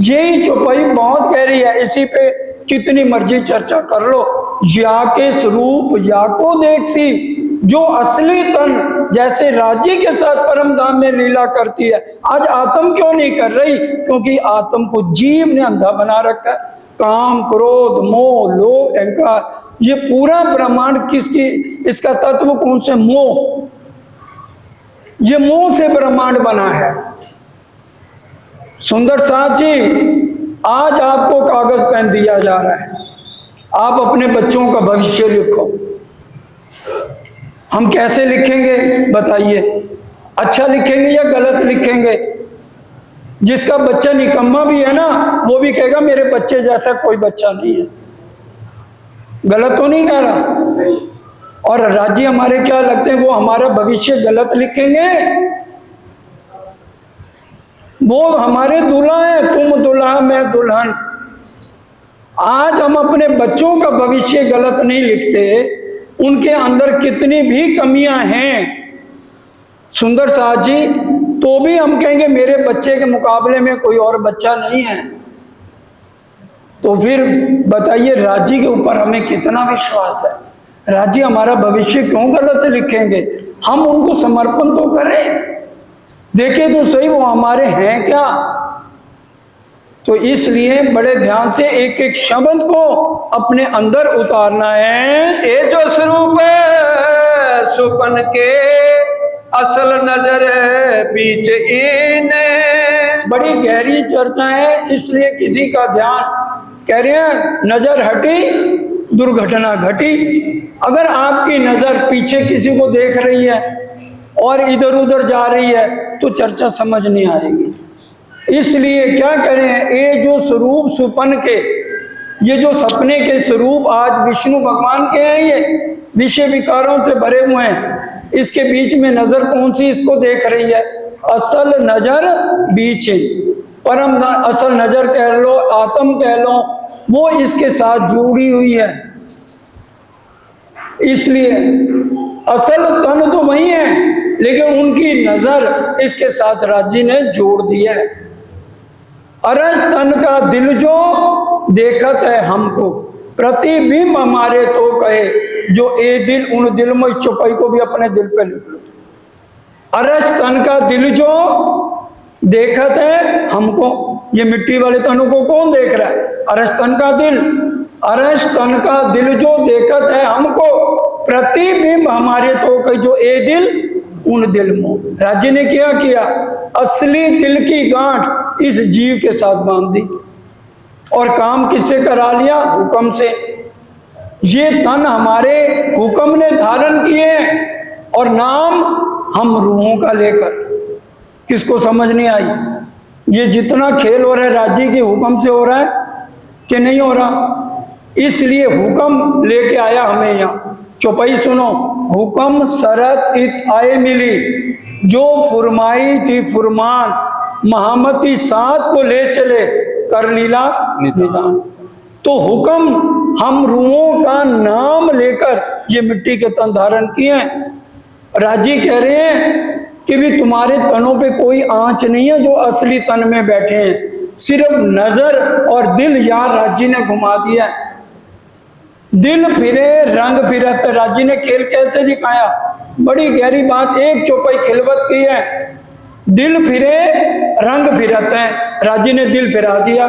Speaker 2: यही चौपाई बहुत गहरी है, इसी पे कितनी मर्जी चर्चा कर लो। या के स्वरूप या को देख सी, जो असली तन जैसे राज्य के साथ परम धाम में लीला करती है, आज आत्म क्यों नहीं कर रही, क्योंकि आत्म को जीव ने अंधा बना रखा है। काम, क्रोध, मोह, लोभ, अहंकार, ये पूरा ब्रह्मांड किसकी, इसका तत्व कौन से, मोह। ये मोह से ब्रह्मांड बना है। सुंदर साथ जी, आज आपको कागज पेन दिया जा रहा है, आप अपने बच्चों का भविष्य लिखो। हम कैसे लिखेंगे बताइए, अच्छा लिखेंगे या गलत लिखेंगे। जिसका बच्चा निकम्मा भी है ना, वो भी कहेगा मेरे बच्चे जैसा कोई बच्चा नहीं है। गलत तो नहीं कह रहा। और राज्य हमारे क्या लगते हैं, वो हमारा भविष्य गलत लिखेंगे। वो हमारे दूल्हा है, तुम दूल्हा मैं दुल्हन। आज हम अपने बच्चों का भविष्य गलत नहीं लिखते, उनके अंदर कितनी भी कमियां हैं सुंदर साथ जी, तो भी हम कहेंगे मेरे बच्चे के मुकाबले में कोई और बच्चा नहीं है। तो फिर बताइए राज्य के ऊपर हमें कितना विश्वास है। राज्य हमारा भविष्य क्यों गलत लिखेंगे, हम उनको समर्पण तो करें, देखें तो सही वो हमारे हैं क्या। तो इसलिए बड़े ध्यान से एक एक शब्द को अपने अंदर उतारना है।
Speaker 1: ये जो स्वरूप सुपन के असल नजर बीच इन,
Speaker 2: बड़ी गहरी चर्चा है, इसलिए किसी का ध्यान, कह रहे हैं नजर हटी दुर्घटना घटी। अगर आपकी नजर पीछे किसी को देख रही है और इधर उधर जा रही है तो चर्चा समझ नहीं आएगी। इसलिए क्या करें, ये जो स्वरूप सुपन के, ये जो सपने के स्वरूप आज विष्णु भगवान के हैं, ये विषय विकारों से भरे हुए हैं, इसके बीच में नजर कौन सी इसको देख रही है, असल नजर बीच, परम असल नजर कह लो, आत्म कह लो, वो इसके साथ जुड़ी हुई है। इसलिए असल तन तो वही है, लेकिन उनकी नजर इसके साथ राज्य ने जोड़ दिया है। अरस तन का दिल जो देखत है हमको, प्रतिबिंब हमारे तो कहे, जो ए दिल उन दिल में, चौपाई को भी अपने दिल पे लिख लो। अरस तन का दिल जो देखत है हमको, ये मिट्टी वाले तनों को कौन देख रहा है, अरस तन का दिल। अरस तन का दिल जो देखत है हमको, प्रतिबिंब हमारे तो कहे, जो ए दिल उन दिल में। राज्य ने क्या किया, असली दिल की गांठ इस जीव के साथ बांध दी, और काम किससे करा लिया, हुक्म से। ये तन हमारे हुक्म ने धारण किए, और नाम हम रूहों का लेकर। किसको समझ नहीं आई, ये जितना खेल हो रहा है राज्य के हुक्म से हो रहा है कि नहीं हो रहा। इसलिए हुक्म लेके आया हमें यहाँ। चौपाई सुनो, हुक्म शरत इत आए मिली, जो फुरमाई थी फुरमान, महामती साथ को ले चले, कर लीला निदान। तो हुक्म हम रूहों का नाम लेकर ये मिट्टी के तन धारण किए हैं। राजी कह रहे हैं कि भी तुम्हारे तनों पे कोई आंच नहीं है, जो असली तन में बैठे हैं, सिर्फ नजर और दिल यहाँ राज्य ने घुमा दिया है। दिल फिरे रंग फिरत, राज्य ने खेल कैसे दिखाया, बड़ी गहरी बात, एक चौपाई खिलवत की है। दिल फिरे रंग फिरत है, राज्य ने दिल फिरा दिया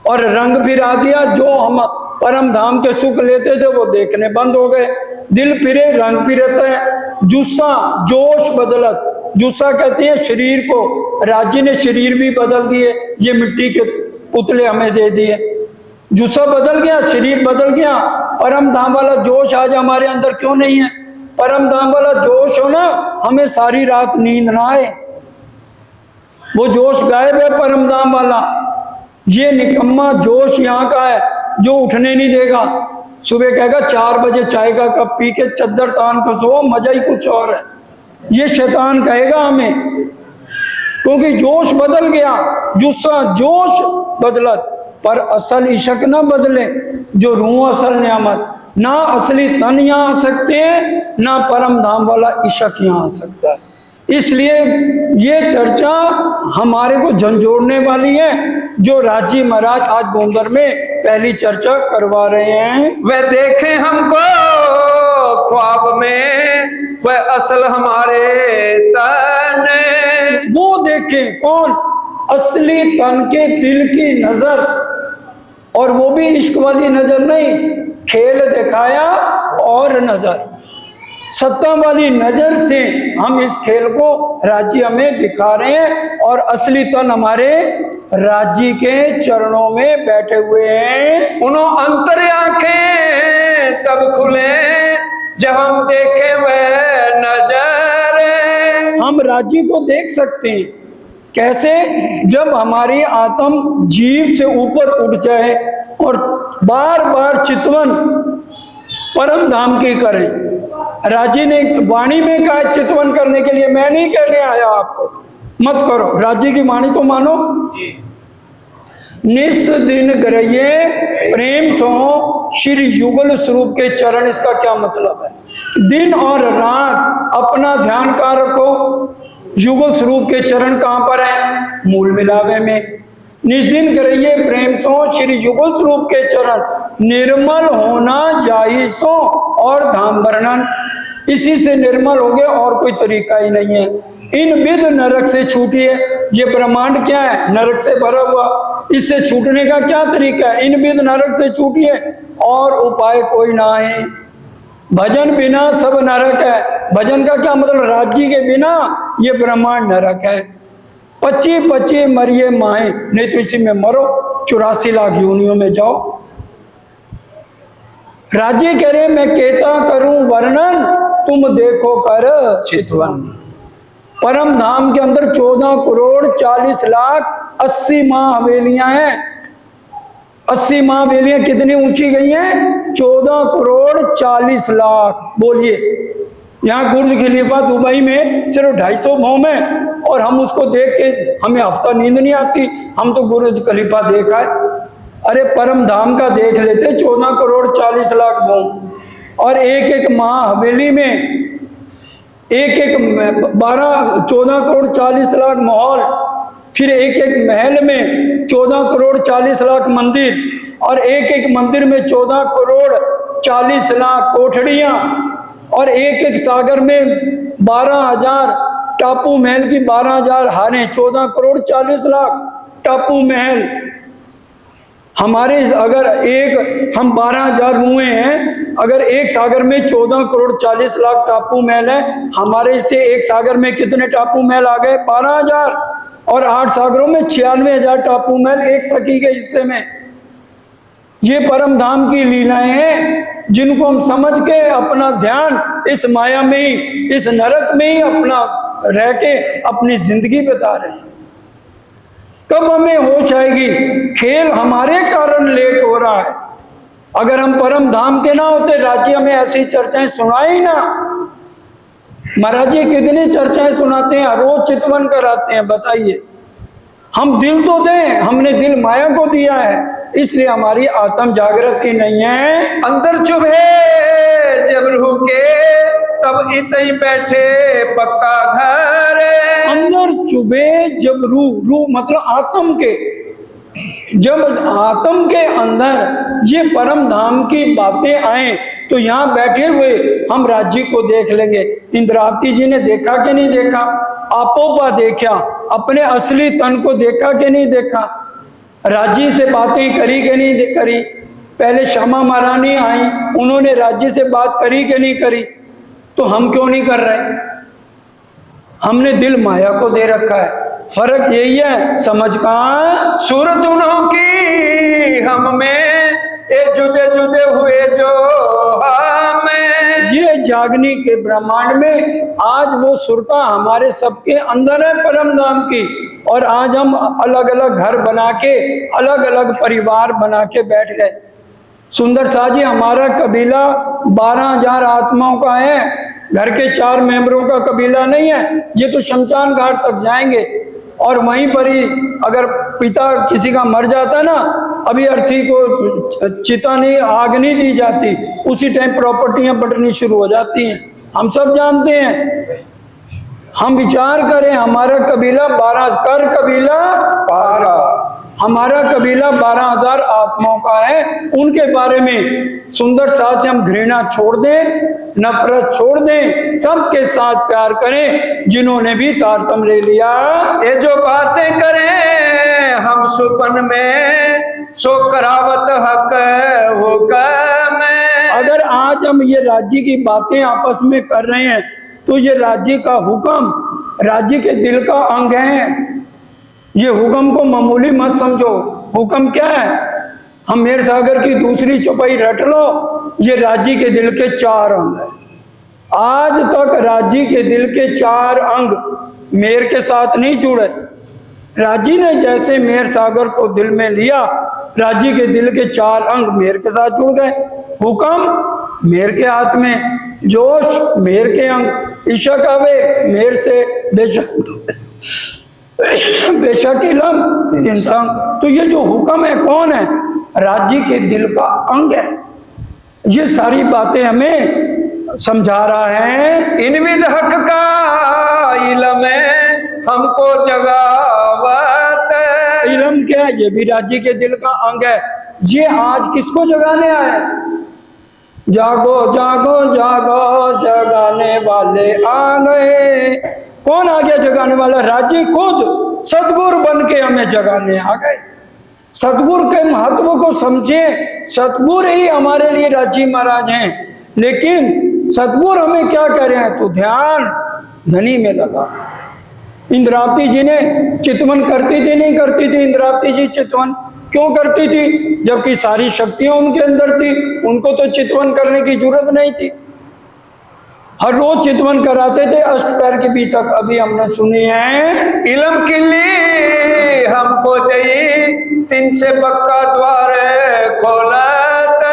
Speaker 2: और रंग फिरा दिया। जो हम परम धाम के सुख लेते थे वो देखने बंद हो गए। दिल फिरे रंग फिरता है, जुस्सा जोश बदलत। जुस्सा कहते हैं शरीर को, राज्य ने शरीर भी बदल दिए, ये मिट्टी के पुतले हमें दे दिए। जुस्सा बदल गया, शरीर बदल गया। परम धाम वाला जोश आज हमारे अंदर क्यों नहीं है? परम धाम वाला जोश हो ना, हमें सारी रात नींद ना आए। वो जोश गायब है परम धाम वाला। ये निकम्मा जोश यहाँ का है जो उठने नहीं देगा। सुबह कहेगा 4 बजे चाय का कप पी के चद्दर तान कर सो, मजा ही कुछ और है। ये शैतान कहेगा हमें, क्योंकि जोश बदल गया, जुस्सा जोश बदलत। पर असल इशक ना बदले, जो रूह असल नियामत। ना असली तन यहाँ आ सकते हैं, ना परम धाम वाला इशक यहाँ आ सकता है। इसलिए ये चर्चा हमारे को झंझोड़ने वाली है, जो राजी महाराज आज गोंदर में पहली चर्चा करवा रहे हैं।
Speaker 1: वह देखे हमको ख्वाब में, वह असल हमारे तन।
Speaker 2: वो देखे कौन? असली तन के दिल की नजर, और वो भी इश्क वाली नजर नहीं, खेल दिखाया और नजर, सत्ता वाली नजर से हम इस खेल को राज्य हमें दिखा रहे हैं। और असली तन हमारे राज्य के चरणों में बैठे हुए हैं।
Speaker 1: उन्हों अंतर आंखें तब खुले जब हम देखे वह नजर।
Speaker 2: हम राज्य को देख सकते हैं कैसे? जब हमारी आत्म जीव से ऊपर उठ जाए और बार बार चितवन परम धाम की करें। राज्य ने वाणी में कहा चितवन करने के लिए, मैं नहीं कहने आया आपको मत करो, राज्य की वाणी तो मानो। निस दिन गरइये प्रेम सो श्री युगल स्वरूप के चरण, इसका क्या मतलब है? दिन और रात अपना ध्यान कहाँ रखो? युगल स्वरूप के चरण कहाँ पर है? मूल मिलावे में। निस्दिन करिए प्रेम सो श्री युगल स्वरूप के चरण, निर्मल होना यही सो और धाम वर्णन। इसी से निर्मल हो गया, और कोई तरीका ही नहीं है। इन विध नरक से छूटिए। ये ब्रह्मांड क्या है? नरक से भरा हुआ। इससे छूटने का क्या तरीका है? इन विध नरक से छूटिए, और उपाय कोई ना है। भजन बिना सब नरक है। भजन का क्या मतलब? राज्य के बिना ये ब्रह्मांड नरक है। 25 मरिए माए, नहीं तो इसी में मरो, 84 लाख योनियों में जाओ। राज्य कह रहे मैं कहता करूं वर्णन, तुम देखो कर चितवन। परम धाम के अंदर 14 करोड़ 40 लाख 80 माँ हवेलियां हैं। 80 माँ हवेलियां कितनी ऊंची गई हैं? 14 करोड़ 40 लाख। बोलिए, यहाँ बुर्ज खलीफा दुबई में सिर्फ 250 मोम है, और हम उसको देख के हमें हफ्ता नींद नहीं आती। हम तो बुर्ज खलीफा देखा है। अरे परम धाम का देख लेते 14 करोड़ 40 लाख मोम, और एक एक माँ हवेली में एक 14 करोड़ 40 लाख महल, फिर एक एक महल में 14 करोड़ 40 लाख मंदिर, और एक एक मंदिर में 14 करोड़ 40 लाख कोठड़ियां, और एक एक सागर में 12,000 टापू महल की 12,000 हारें। 14 करोड़ 40 लाख टापू महल हमारे। अगर एक हम 12,000 हुए हैं, अगर एक सागर में 14 करोड़ 40 लाख टापू महल है, हमारे से एक सागर में कितने टापू महल आ गए? 12,000। और 8 सागरों में 96,000 टापू महल एक सखी के हिस्से में। ये परम धाम की लीलाएं हैं, जिनको हम समझ के अपना ध्यान इस माया में ही, इस नरक में ही अपना रह के अपनी जिंदगी बिता रहे हैं। कब हमें होश आएगी? खेल हमारे कारण लेट हो रहा है। अगर हम परम धाम के ना होते, राज्य हमें ऐसी चर्चाएं सुनाए ही ना। महाराज जी कितनी चर्चाएं सुनाते हैं, रोज चितवन कराते हैं। बताइए, हम दिल तो दें, हमने दिल माया को दिया है, इसलिए हमारी आत्म जागृति नहीं है।
Speaker 1: अंदर चुभे जब रूह के, तब इतई बैठे पक्का घर।
Speaker 2: अंदर चुभे जब रूह मतलब आत्म के, जब आत्म के अंदर ये परम धाम की बातें आए, तो यहाँ बैठे हुए हम राज्य को देख लेंगे। इंद्रावती जी ने देखा कि नहीं देखा? आपोपा देखा, अपने असली तन को देखा कि नहीं देखा? राज्य से बातें करी कि नहीं करी? पहले श्यामा महारानी आई, उन्होंने राज्य से बात करी कि नहीं करी? तो हम क्यों नहीं कर रहे? हमने दिल माया को दे रखा है। फर्क यही है, समझ का
Speaker 1: सुर दोनों की हम में ये जुदे जुदे हुए जो हमें।
Speaker 2: ये जागनी के ब्रह्मांड में आज वो सुरता हमारे सबके अंदर है परम धाम की, और आज हम अलग अलग घर बना के, अलग अलग परिवार बना के बैठ गए। सुंदर शाह जी, हमारा कबीला 12,000 आत्माओं का है, घर के 4 मेंबरों का कबीला नहीं है। ये तो शमशान घाट तक जाएंगे और वहीं पर ही अगर पिता किसी का मर जाता ना, अभी अर्थी को चिता नहीं, आग नहीं दी जाती, उसी टाइम प्रॉपर्टियां बंटनी शुरू हो जाती हैं। हम सब जानते हैं। हम विचार करें, हमारा कबीला 12 कर कबीला 12, हमारा कबीला 12,000 आत्माओं का है। उनके बारे में सुंदर शाह से हम घृणा छोड़ दें, नफरत छोड़ दें, सबके साथ प्यार करें जिन्होंने भी तारतम ले लिया।
Speaker 1: ये जो बातें करें हम सुपन में, सो करावत हक हुक्म में।
Speaker 2: अगर आज हम ये राज्य की बातें आपस में कर रहे हैं तो ये राज्य का हुक्म राज्य के दिल का अंग है। ये हुक्म को मामूली मत समझो। हुक्म क्या है? हम मेर सागर की दूसरी चौपाई रट लो, ये राज्य के दिल के 4 अंग है। आज तक राज्य के दिल के 4 अंग मेर के साथ नहीं जुड़े। राज्य ने जैसे मेर सागर को दिल में लिया, राज्य के दिल के 4 अंग मेर के साथ जुड़ गए। हुक्म मेर के हाथ में, जोश मेर के अंग, इशक आवे मेर से, बेशक इलम इंसान। तो ये जो हुक्म है कौन है? राज्य के दिल का अंग है। ये सारी बातें हमें समझा रहा है।
Speaker 1: इन विद हक का इलम है हमको जगावत।
Speaker 2: इलम क्या है? ये भी राज्य के दिल का अंग है। ये आज किसको जगाने आए? जागो जागो जागो जगाने वाले आ गए। कौन आ गया जगाने वाला? राज्य खुद सतगुरु बन के हमें जगाने आ गए। सतगुरु के महत्व को समझे। सतगुरु ही हमारे लिए राज्य महाराज हैं, लेकिन सतगुरु हमें क्या कह रहे हैं? तो ध्यान धनी में लगा। इंद्रावती जी ने चितवन करती थी, नहीं करती थी? इंद्रावती जी चितवन क्यों करती थी? जबकि सारी शक्तियां उनके अंदर थी, उनको तो चितवन करने की जरूरत नहीं थी। हर रोज चितवन कराते थे अष्टपैर के बीच तक। अभी हमने सुनी है,
Speaker 1: इलम किल्ली हमको दई, 3 से पक्का द्वार खोलत।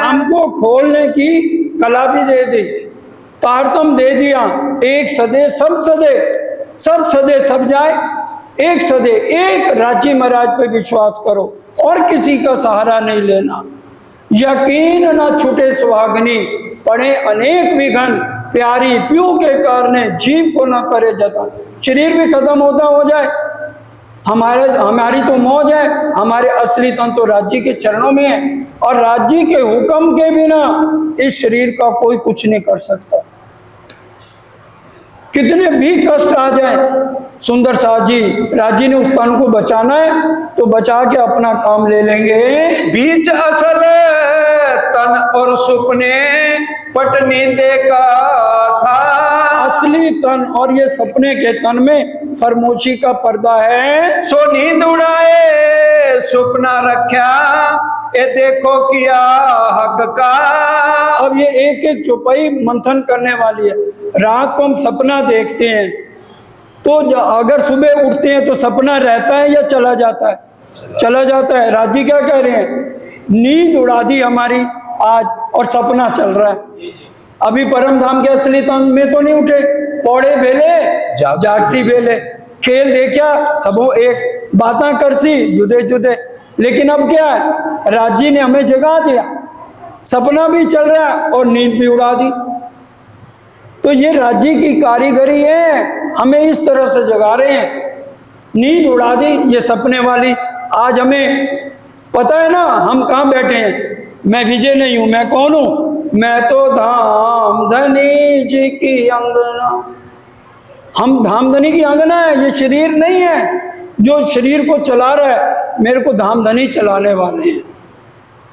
Speaker 2: हमको खोलने की कला भी दे दी, तारतम दे दिया। एक सदे सब सदे, सब सदे सब जाए। एक सदे, एक राज्य महाराज पे विश्वास करो और किसी का सहारा नहीं लेना। यकीन न छूटे सुहागनी, पड़े अनेक विघन, प्यारी प्यू के कारण जीव को न करे जतन। शरीर भी खत्म होता हो जाए, हमारी तो मौज है। हमारे असली तन तो राज्य के चरणों में है, और राज्य के हुक्म के बिना इस शरीर का कोई कुछ नहीं कर सकता। कितने भी कष्ट आ जाए, सुंदर शाह जी, राज्य ने उस तन को बचाना है तो बचा के अपना काम ले लेंगे।
Speaker 1: बीच असल तन और सुपने पट नींदे का था।
Speaker 2: असली तन और ये सपने के तन में फरमोशी का पर्दा है।
Speaker 1: सो नींद उड़ाए सुपना रखा, ये देखो किया हक का।
Speaker 2: अब ये एक एक चौपाई मंथन करने वाली है। रात को हम सपना देखते हैं, तो अगर सुबह उठते हैं तो सपना रहता है या चला जाता है? चला जाता है। राज्य क्या कह रहे हैं? नींद उड़ा दी हमारी आज और सपना चल रहा है। अभी परम धाम के असली तन में तो नहीं उठे, पौड़े भेले जागसी भेले, खेल देखा सबो एक, बातें करसी जुदे जुदे। लेकिन अब क्या है? राज्य ने हमें जगा दिया, सपना भी चल रहा है और नींद भी उड़ा दी। तो ये राज्य की कारीगरी है, हमें इस तरह से जगा रहे हैं। नींद उड़ा दी ये सपने वाली। आज हमें पता है ना हम कहाँ बैठे हैं। मैं विजय नहीं हूं, मैं कौन हूं? मैं तो धामधनी जी की अंगना। हम धामधनी की अंगना है, ये शरीर नहीं है जो शरीर को चला रहा है। मेरे को धामधनी चलाने वाले हैं।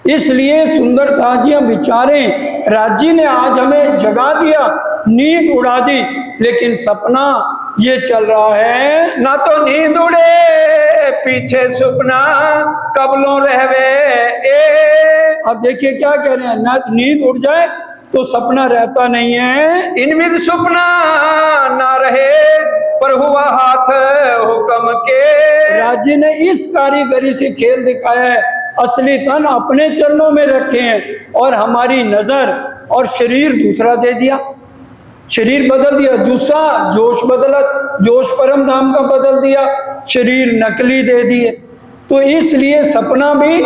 Speaker 2: इसलिए सुंदर साजियां विचारें, राज्य ने आज हमें जगा दिया, नींद उड़ा दी, लेकिन सपना ये चल रहा है।
Speaker 1: ना तो नींद उड़े पीछे सपना कबलों रहवे ए।
Speaker 2: अब देखिए क्या कह रहे हैं, ना नींद उड़ जाए तो सपना रहता नहीं है।
Speaker 1: इनविद सपना ना रहे पर हुआ हाथ हुक्म के।
Speaker 2: राज्य ने इस कारीगरी से खेल दिखाया है, असली तन अपने चरणों में रखे हैं और हमारी नजर और शरीर दूसरा दे दिया, शरीर बदल दिया, दूसरा जोश बदला, जोश परम धाम का बदल दिया, शरीर नकली दे दिए। तो इसलिए सपना भी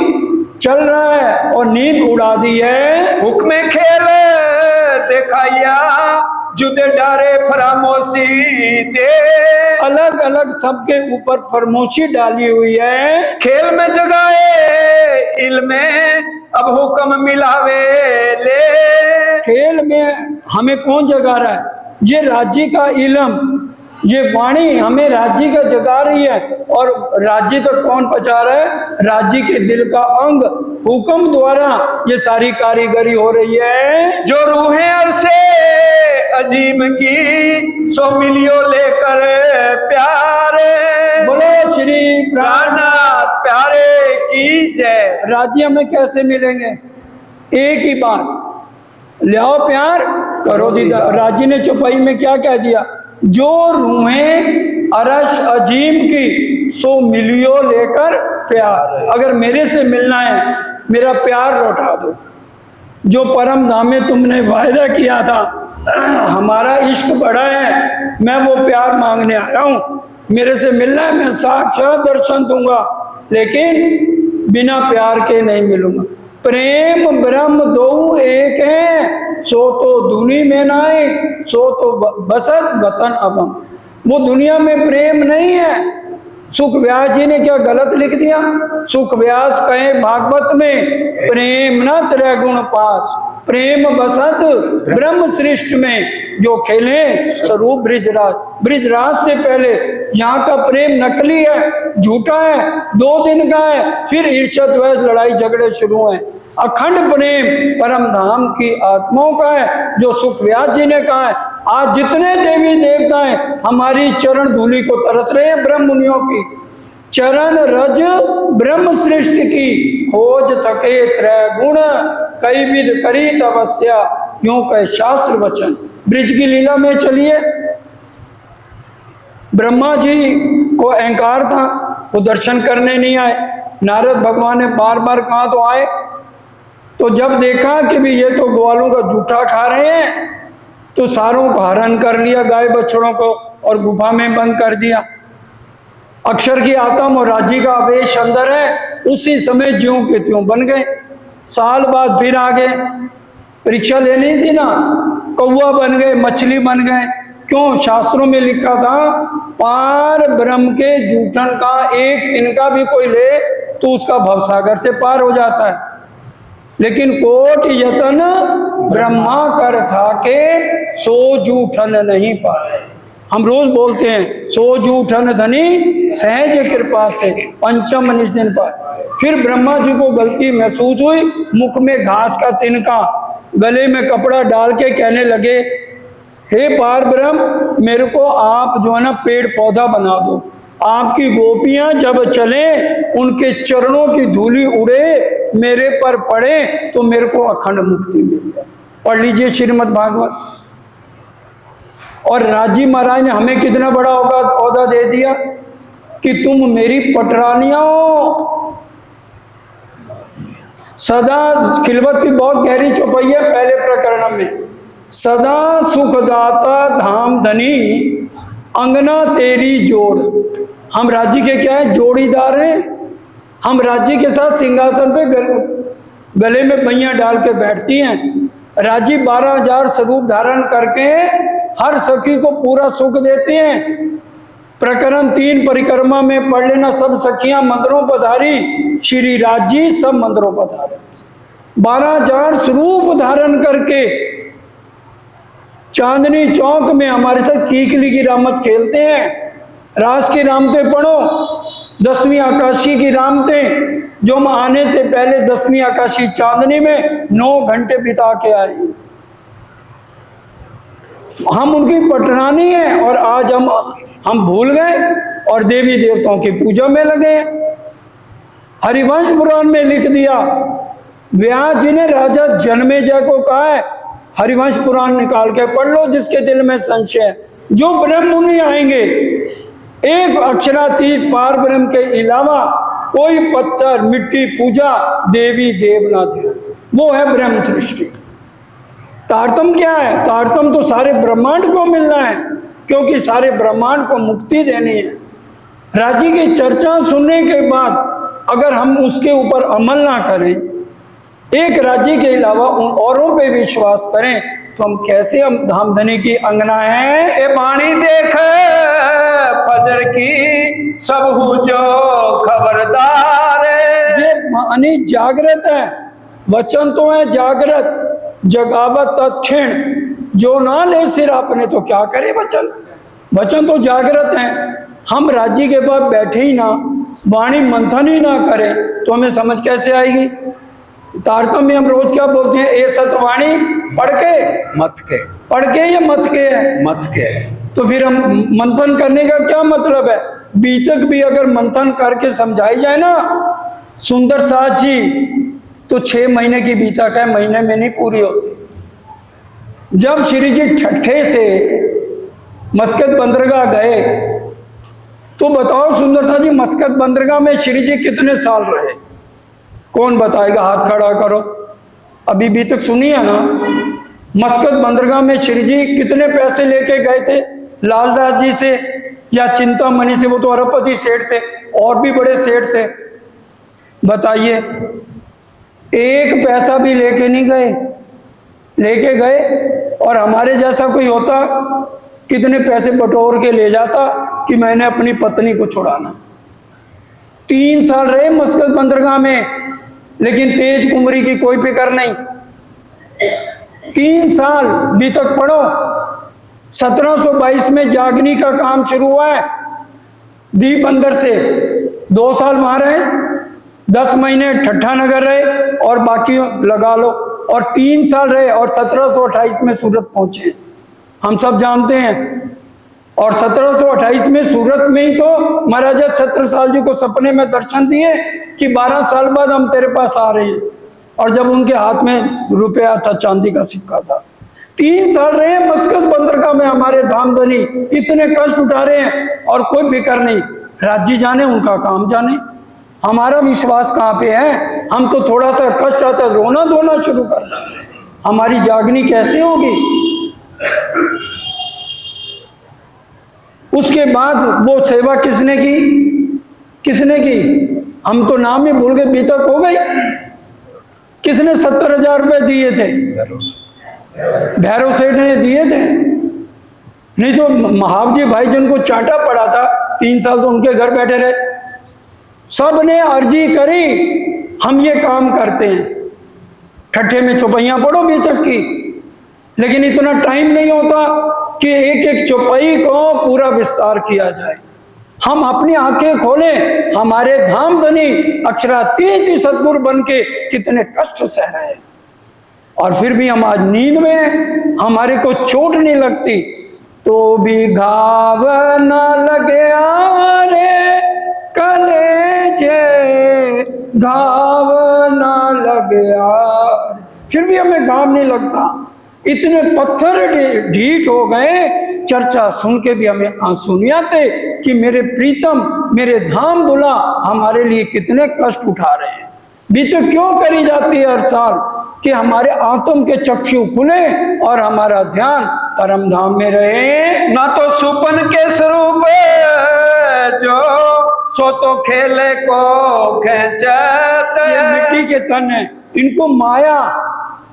Speaker 2: चल रहा है और नींद उड़ा दी है।
Speaker 1: हुक्मे खेल दिखाया जुदे डारे फरामोशी दे।
Speaker 2: अलग अलग सबके ऊपर फरमोशी डाली हुई है।
Speaker 1: खेल में जगाए इल्म अब हुक्म मिलावे ले।
Speaker 2: खेल में हमें कौन जगा रहा है? ये राज्य का इल्म, ये वाणी हमें राज्य का जगा रही है। और राज्य तक कौन पहुंचा रहा है? राज्य के दिल का अंग हुक्म द्वारा ये सारी कारीगरी हो रही है।
Speaker 1: जो रूहें अरसे अजीम की सो मिलियो लेकर प्यारे।
Speaker 2: बोलो श्री
Speaker 1: प्राणनाथ प्यारे की जय।
Speaker 2: राज्य में कैसे मिलेंगे? एक ही बात, ले आओ प्यार करो दीदार। राज्य ने चौपाई में क्या कह दिया? जो रूहें अरश अजीम की सो मिलियो लेकर प्यार। अगर मेरे से मिलना है, मेरा प्यार लौटा दो। जो परम धाम में तुमने वायदा किया था, हमारा इश्क बड़ा है, मैं वो प्यार मांगने आया हूँ। मेरे से मिलना है, मैं साक्षात दर्शन दूंगा, लेकिन बिना प्यार के नहीं मिलूंगा। प्रेम ब्रह्म दो एक है, सो तो दुनी में नाई, सो तो बसत वतन अबम। वो दुनिया में प्रेम नहीं है। सुख व्यास जी ने क्या गलत लिख दिया? सुख व्यास कहे भागवत में, प्रेम न त्रय गुण पास, प्रेम बसत ब्रह्म सृष्टि में, जो खेले स्वरूप ब्रिजराज। ब्रिजराज से पहले यहाँ का प्रेम नकली है, झूठा है, 2 दिन का है, फिर ईर्ष्या द्वेष लड़ाई झगड़े शुरू हैं। अखंड प्रेम परम धाम की आत्माओं का है, जो सुख व्यास जी ने कहा है। आज जितने देवी देवता हैं हमारी चरण धूलि को तरस रहे हैं। ब्रह्म मुनियों की चरण रज ब्रह्म सृष्टि की, खोज थके त्रय गुण, कई विध करी तपस्या, यूं कहे शास्त्र वचन। ब्रिज की लीला में चलिए, ब्रह्मा जी को अहंकार था, वो दर्शन करने नहीं आए। नारद भगवान ने बार बार कहा तो आए। तो जब देखा कि भी ये तो ग्वालों का जूठा खा रहे हैं, तो सारों को हरण कर लिया, गाय बछड़ों को, और गुफा में बंद कर दिया। अक्षर की आत्मा और राज्य का आवेश अंदर है। उसी समय ज्यों के त्यों बन गए। साल बाद फिर आ गए, परीक्षा लेनी थी ना, कौवा बन गए, मछली बन गए। क्यों? शास्त्रों में लिखा था, पार ब्रह्म के जूठन का एक तिनका भी कोई ले तो उसका भवसागर से पार हो जाता है। लेकिन कोट यतन ब्रह्मा कर था के, सो जूठन नहीं पाए। हम रोज बोलते हैं, सो जूठन धनी सहज कृपा से पंचम निज दिन पाए। फिर ब्रह्मा जी को गलती महसूस हुई, मुख में घास का तिनका, गले में कपड़ा डाल के कहने लगे, हे पार ब्रह्म, मेरे को आप जो है ना पेड़ पौधा बना दो। आपकी गोपियां जब चले, उनके चरणों की धूली उड़े, मेरे पर पड़े, तो मेरे को अखंड मुक्ति मिल जाए। पढ़ लीजिए श्रीमद् भागवत। और राजी महाराज ने हमें कितना बड़ा औदा दे दिया कि तुम मेरी पटरानियां हो। सदा खिलवत की बहुत गहरी चौपाई है पहले प्रकरण में। सदा सुखदाता धाम धनी, अंगना तेरी जोड़। हम राज्य के क्या है? जोड़ीदार हैं। हम राज्य के साथ सिंहासन पे गले में बैया डाल के बैठती हैं। राज्य 12,000 स्वरूप धारण करके हर सखी को पूरा सुख देते हैं। प्रकरण 3 परिक्रमा में पढ़ लेना, सब सखियां मंदिरों पधारी, श्री राज्य सब मंदिरों पधारे। 12,000 स्वरूप धारण करके चांदनी चौक में हमारे साथ कीकली की रामत खेलते हैं। रास की रामतें पढ़ो, 10वीं आकाशी की रामतें, जो हम आने से पहले 10वीं आकाशीय चांदनी में 9 घंटे बिता के आए हैं। हम उनकी पटरानी हैं और आज हम भूल गए और देवी देवताओं की पूजा में लगे हैं। हरिवंश पुराण में लिख दिया, व्यास जी ने राजा जन्मेजय को कहा है, हरिवंश पुराण निकाल के पढ़ लो जिसके दिल में संशय है। जो ब्रह्म मुनि आएंगे, एक अक्षरातीत पार ब्रह्म के अलावा कोई पत्थर मिट्टी पूजा देवी देवनाथ है, वो है ब्रह्म सृष्टि। तारतम क्या है? तारतम तो सारे ब्रह्मांड को मिलना है, क्योंकि सारे ब्रह्मांड को मुक्ति देनी है। राज्य की चर्चा सुनने के बाद अगर हम उसके ऊपर अमल ना करें, एक राज्य के अलावा उन औरों पे विश्वास करें, तो हम कैसे हम धामधनी की अंगना है।
Speaker 1: ए बाणी देख फजर की सब हु जो खबरदार।
Speaker 2: ये वाणी जागृत है, वचन तो है जागृत, जगावत तत्क्षण, जो ना ले सिर आपने तो क्या करे वचन। वचन तो जागृत है। हम राज्य के पास बैठे ही ना, वाणी मंथन ही ना करें, तो हमें समझ कैसे आएगी। तारतम्य में हम रोज क्या बोलते हैं, ए सतवाणी पढ़ के
Speaker 1: मत के,
Speaker 2: पढ़ के या मत के है,
Speaker 1: मत के।
Speaker 2: तो फिर हम मंथन करने का क्या मतलब है। बीतक भी अगर मंथन करके समझाई जाए ना सुंदर साथ जी, तो 6 महीने की बीतक है, महीने में नहीं पूरी होती। जब श्री जी ठट्ठे से मस्कत बंदरगाह गए, तो बताओ सुंदर साथ जी, मस्कत बंदरगाह में श्री जी कितने साल रहे? कौन बताएगा? हाथ खड़ा करो। अभी भी तक सुनी है ना, मस्कत बंदरगाह में श्री जी कितने पैसे लेके गए थे लालदास जी से या चिंतामणि से? वो तो अरबपति सेठ थे, और भी बड़े सेठ थे। बताइए, एक पैसा भी लेके नहीं गए। लेके गए और हमारे जैसा कोई होता, कितने पैसे बटोर के ले जाता कि मैंने अपनी पत्नी को छुड़ाना। 3 साल रहे मस्कत बंदरगाह में, लेकिन तेज कुमरी की कोई फिक्र नहीं। 3 साल भी तक पढ़ो। 1722 में जागनी का काम शुरू हुआ है दीप बंदर से। 2 साल वहां रहे, 10 महीने ठट्ठा नगर रहे और बाकी लगा लो, और 3 साल रहे और 1728 में सूरत पहुंचे। हम सब जानते हैं। और 1728 में सूरत में ही तो महाराजा छत्रसाल जी को सपने में दर्शन दिए कि 12 साल बाद हम तेरे पास आ रहे हैं, और जब उनके हाथ में रुपया था, चांदी का सिक्का था। 3 साल रहे मस्कत बंदरगाह में हमारे धामधनी, इतने कष्ट उठा रहे हैं और कोई फिक्र नहीं। राज्य जाने, उनका काम जाने। हमारा विश्वास कहाँ पे है? हम तो थोड़ा सा कष्ट आता है रोना धोना शुरू कर देते हैं। हमारी जागनी कैसे होगी? उसके बाद वो सेवा किसने की? किसने की? हम तो नाम ही भूल गए, बीतक हो गई। किसने 70,000 रुपए दिए थे? भैरव सेठ ने दिए थे। नहीं तो महावजी भाई जिनको चांटा पड़ा था 3 साल, तो उनके घर बैठे रहे। सब ने अर्जी करी, हम ये काम करते हैं। ठट्ठे में चौपाइयां पढ़ो बीतक की, लेकिन इतना टाइम नहीं होता कि एक एक चौपाई को पूरा विस्तार किया जाए। हम अपनी आंखें खोलें, हमारे धामधनी अक्षरातीत सद्गुरु बन के कितने कष्ट सह रहे हैं, और फिर भी हम आज नींद में हैं, हमारे को चोट नहीं लगती तो भी घाव न लगे रे कलेजे, घाव न लगे, फिर भी हमें घाव नहीं लगता। इतने पत्थर ढीठ हो गए, चर्चा सुन के भी हमें आंसू नहीं आते कि मेरे प्रीतम, मेरे धाम दुला हमारे लिए कितने कष्ट उठा रहे हैं। बीतक क्यों करी जाती है हर साल? कि हमारे आत्म के चक्षु खुले और हमारा ध्यान परम धाम में रहे।
Speaker 1: ना तो सुपन के स्वरूप जो सो तो खेले को खेचत।
Speaker 2: ये मिट्टी के तन है, इनको माया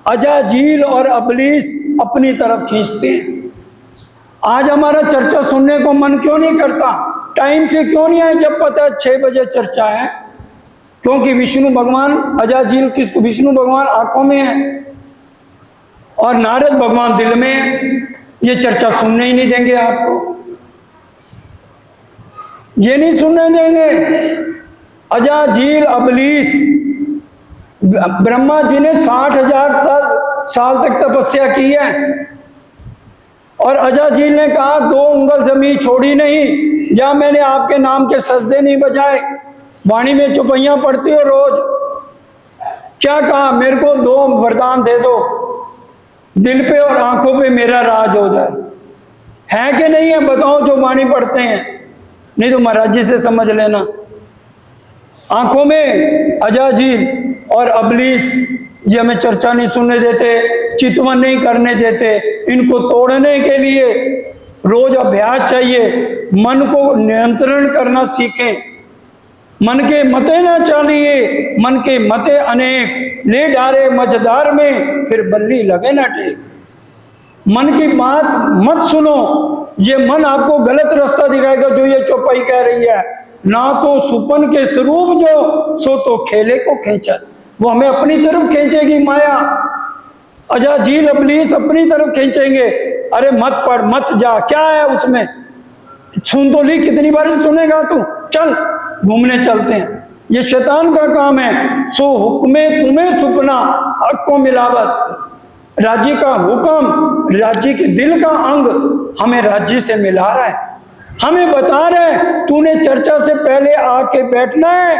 Speaker 2: अजाजील और अबलीस अपनी तरफ खींचते हैं। आज हमारा चर्चा सुनने को मन क्यों नहीं करता? टाइम से क्यों नहीं आए जब पता है 6 बजे चर्चा है? क्योंकि विष्णु भगवान अजाजील किसको? विष्णु भगवान आंखों में है और नारद भगवान दिल में है। ये चर्चा सुनने ही नहीं देंगे आपको, ये नहीं सुनने देंगे। अजाजील अबलीस, ब्रह्मा जी ने 60,000 साल तक तपस्या की है, और अजाजील ने कहा 2 उंगल जमीन छोड़ी नहीं जहां मैंने आपके नाम के सजदे नहीं बजाए। वाणी में चौपाइयां पढ़ती हो रोज, क्या कहा? मेरे को 2 वरदान दे दो, दिल पे और आंखों पे मेरा राज हो जाए। है कि नहीं है? बताओ जो वाणी पढ़ते हैं, नहीं तो महाराज जी से समझ लेना। आंखों में अजाजील और अबलीस, ये हमें चर्चा नहीं सुनने देते, चितवन नहीं करने देते। इनको तोड़ने के लिए रोज अभ्यास चाहिए। मन को नियंत्रण करना सीखें। मन के मते ना चालिए, मन के मते अनेक, ले डारे मझधार में फिर बल्ली लगे ना टेक। मन की बात मत सुनो, ये मन आपको गलत रास्ता दिखाएगा। जो ये चौपाई कह रही है, ना तो सुपन के स्वरूप जो सो तो खेले को खींचा, वो हमें अपनी तरफ खींचेगी माया। अजाजील अबलीस अपनी तरफ खींचेंगे। अरे मत पढ़, मत जा, क्या है उसमें? सुन तो ली, कितनी बार सुनेगा तू? चल घूमने चलते हैं। ये शैतान का काम है। सो हुक्मे तुम्हें सुपना हक को मिलावत। राज्य का हुक्म, राज्य के दिल का अंग हमें राज्य से मिला रहा है, हमें बता रहा है तूने चर्चा से पहले आके बैठना है।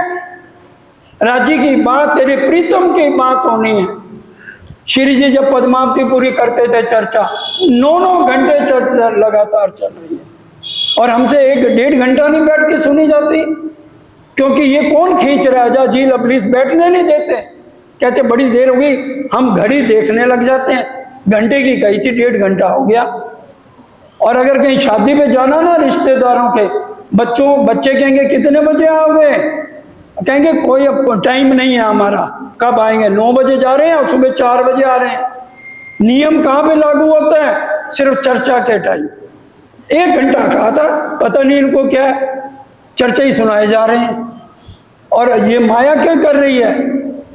Speaker 2: राज्य की बात, तेरे प्रीतम की बात होनी है। श्री जी जब पद्मावती पूरी करते थे चर्चा, 9 घंटे चर्चा लगातार चल रही है, और हमसे 1-1.5 घंटा नहीं बैठ के सुनी जाती। क्योंकि ये कौन खींच रहा है? अजाजील अबलीस बैठने नहीं देते, कहते बड़ी देर हो गई, हम घड़ी देखने लग जाते हैं। घंटे की कही थी, 1.5 घंटा हो गया। और अगर कहीं शादी पे जाना ना रिश्तेदारों के, बच्चे कहेंगे कितने बजे आओगे? कहेंगे कोई टाइम नहीं है हमारा, कब आएंगे? 9 बजे जा रहे हैं और सुबह 4 बजे आ रहे हैं। नियम कहाँ पे लागू होता है? सिर्फ चर्चा के टाइम। 1 घंटा कहा था, पता नहीं इनको क्या है, चर्चा ही सुनाए जा रहे हैं। और ये माया क्या कर रही है?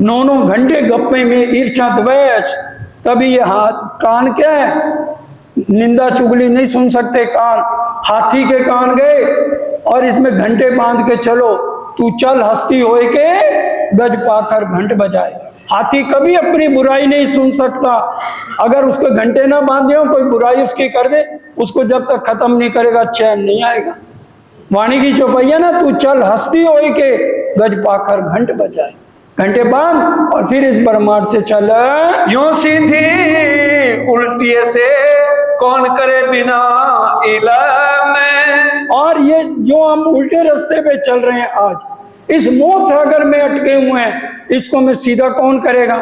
Speaker 2: 9 घंटे गप्पे में ईर्ष्या द्वेष। तभी ये हाथ कान क्या है? निंदा चुगली नहीं सुन सकते कान, हाथी के कान गए। और इसमें घंटे बांध के चलो, तू चल हस्ती होए के गज पाकर घंट बजाए। हाथी कभी अपनी बुराई नहीं सुन सकता। अगर उसको घंटे ना बांधे हो, कोई बुराई उसकी कर दे, उसको जब तक खत्म नहीं करेगा चैन नहीं आएगा। वाणी की चौपाइया ना, तू चल हस्ती होए के गज पाकर घंट बजाए। घंटे बांध और फिर इस ब्रह्मांड से चल।
Speaker 1: यूं सीधी उल्टी से कौन करे बिना इल्म में।
Speaker 2: और ये जो हम उल्टे रास्ते पे चल रहे हैं आज, इस मोह सागर में अटके हुए हैं, इसको में सीधा कौन करेगा?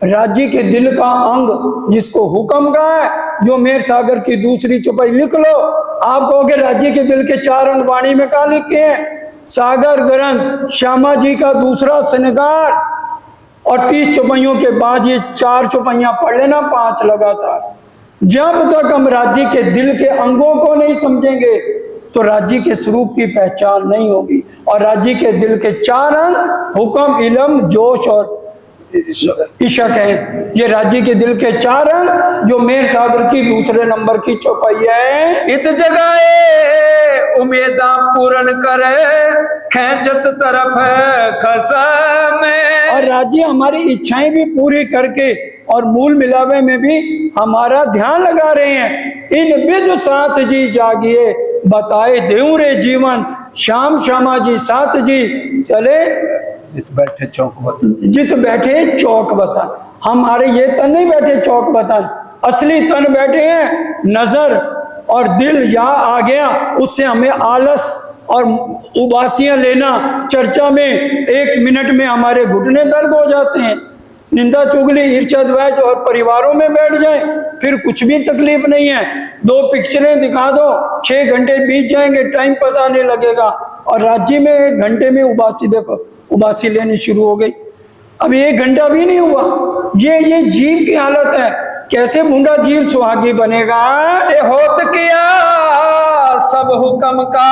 Speaker 2: राज्य के दिल का अंग जिसको हुक्म का है, जो मेर सागर की दूसरी चौपाई लिख लो। आप कहोगे राज्य के दिल के 4 अंग वाणी में कहा लिखे हैं? सागर ग्रंथ, श्यामा जी का दूसरा श्रृंगार, और 30 चौपाइयों के बाद ये 4 चौपाइयां पढ़ लेना, 5 लगातार। जब तक हम राज्य के दिल के अंगों को नहीं समझेंगे तो राज्य के स्वरूप की पहचान नहीं होगी। और राज्य के दिल के 4 अंग हुक्म, इल्म, जोश और इशक है। ये राज्य के दिल के 4 अंग जो मेर सागर की दूसरे नंबर की चौपाई है।
Speaker 1: इत जगाए उम्मीदा पूर्ण करे खेचत तरफ खसम।
Speaker 2: और राज्य हमारी इच्छाएं भी पूरी करके और मूल मिलावे में भी हमारा ध्यान लगा रहे हैं। इन विद साथ जी जागिए, बताए देऊ रे जीवन। श्याम श्यामा जी साथ जी चले,
Speaker 1: जित बैठे चौक बतन।
Speaker 2: जित बैठे चौक बतन। हमारे ये तन नहीं बैठे चौक बतन, असली तन बैठे हैं। नजर और दिल यहाँ आ गया, उससे हमें आलस और उबासियां लेना, चर्चा में 1 मिनट में हमारे घुटने दर्द हो जाते हैं। निंदा चुगली ईर्ष्या द्वेष और परिवारों में बैठ जाएं, फिर कुछ भी तकलीफ नहीं है। 2 पिक्चरें दिखा दो, 6 घंटे बीत जाएंगे, टाइम पता नहीं लगेगा। और राज्य में 1 घंटे में उबासी, देखो उबासी लेनी शुरू हो गई। अब 1 घंटा भी नहीं हुआ। ये जीव की हालत है। कैसे बूढ़ा जीव सुहागी बनेगा?
Speaker 1: ए होत किया सब हुक्म का,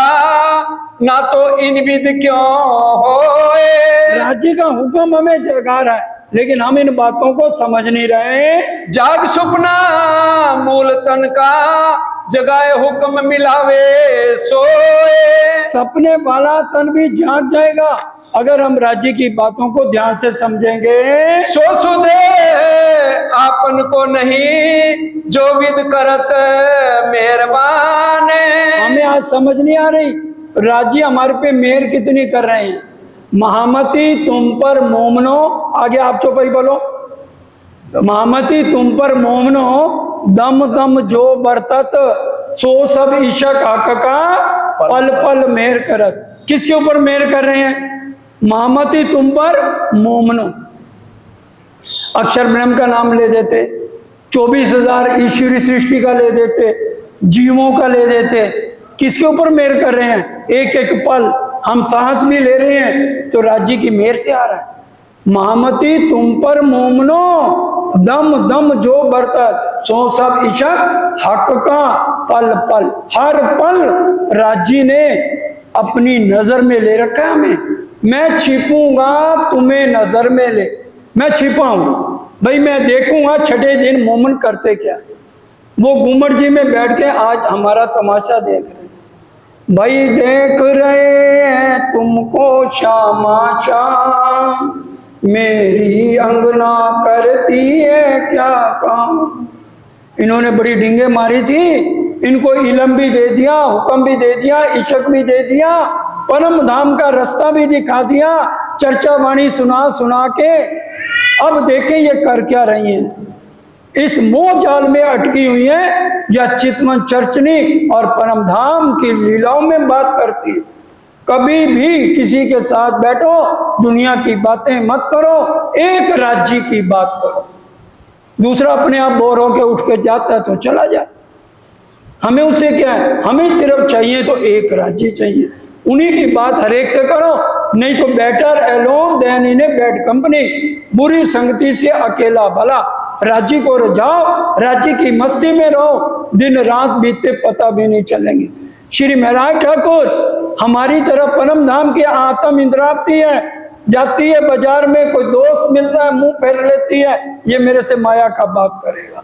Speaker 1: ना तो इन विद क्यों होए।
Speaker 2: राज्य का हुक्म हमें जगा रहा है, लेकिन हम इन बातों को समझ नहीं रहे।
Speaker 1: जाग सुपना मूल तन का, जगाए हुक्म मिलावे सोए।
Speaker 2: सपने वाला तन भी जाग जाएगा अगर हम राज्य की बातों को ध्यान से समझेंगे।
Speaker 1: सो सुदे आपन को नहीं, जो विद करत मेहरबान।
Speaker 2: हमें आज समझ नहीं आ रही राज्य हमारे पे मेहर कितनी कर रहे हैं। महामती तुम पर मोमनो, आगे आप चौपाई बोलो। महामती तुम पर मोमनो, दम दम जो बरतत, सो सब इशक हक का पल पल मेहर करत। किसके ऊपर मेहर कर रहे हैं? महामती तुम पर मोमनो। अक्षर ब्रह्म का नाम ले देते, 24,000 ईश्वरी सृष्टि का ले देते, जीवों का ले देते। किसके ऊपर मेहर कर रहे हैं? एक एक पल हम सांस भी ले रहे हैं तो राज्य की मेहर से आ रहा है। महामती तुम पर मोमनो, दम दम जो बरतत, सो सब इशक हक का पल पल। हर पल राज्य ने अपनी नजर में ले रखा है हमें। मैं छिपूंगा तुम्हें नजर में ले, मैं छिपा हूं भाई, मैं देखूंगा छठे दिन मोमन करते क्या। वो घूमर जी में बैठ के आज हमारा तमाशा देख रहे हैं। भाई देख रहे हैं तुमको श्यामा श्याम, मेरी अंगना करती है क्या काम। इन्होंने बड़ी डींगे मारी थी, इनको इलम भी दे दिया, हुक्म भी दे दिया, इशक भी दे दिया, परम धाम का रास्ता भी दिखा दिया, चर्चा वाणी सुना सुना के। अब देखें ये कर क्या रही हैं। इस मोह जाल में अटकी हुई है या चितवन चर्चनी और परम धाम की लीलाओं में बात करती है। कभी भी किसी के साथ बैठो, दुनिया की बातें मत करो, एक राज्य की बात करो। दूसरा अपने आप बोर होकर उठ के जाता है तो चला जाए, हमें उससे क्या है। हमें सिर्फ चाहिए तो एक राज्य चाहिए, उन्हीं की बात हर एक से करो। नहीं तो better alone then in a bad company, बुरी संगति से अकेला भला। राज्य को रजाओ, राज्य की मस्ती में रहो, दिन रात बीतते पता भी नहीं चलेंगे। श्री महाराज ठाकुर हमारी तरफ परम धाम की आत्म इंद्रावती है, जाती है बाजार में, कोई दोस्त मिलता है मुंह फेर लेती है, ये मेरे से माया का बात करेगा।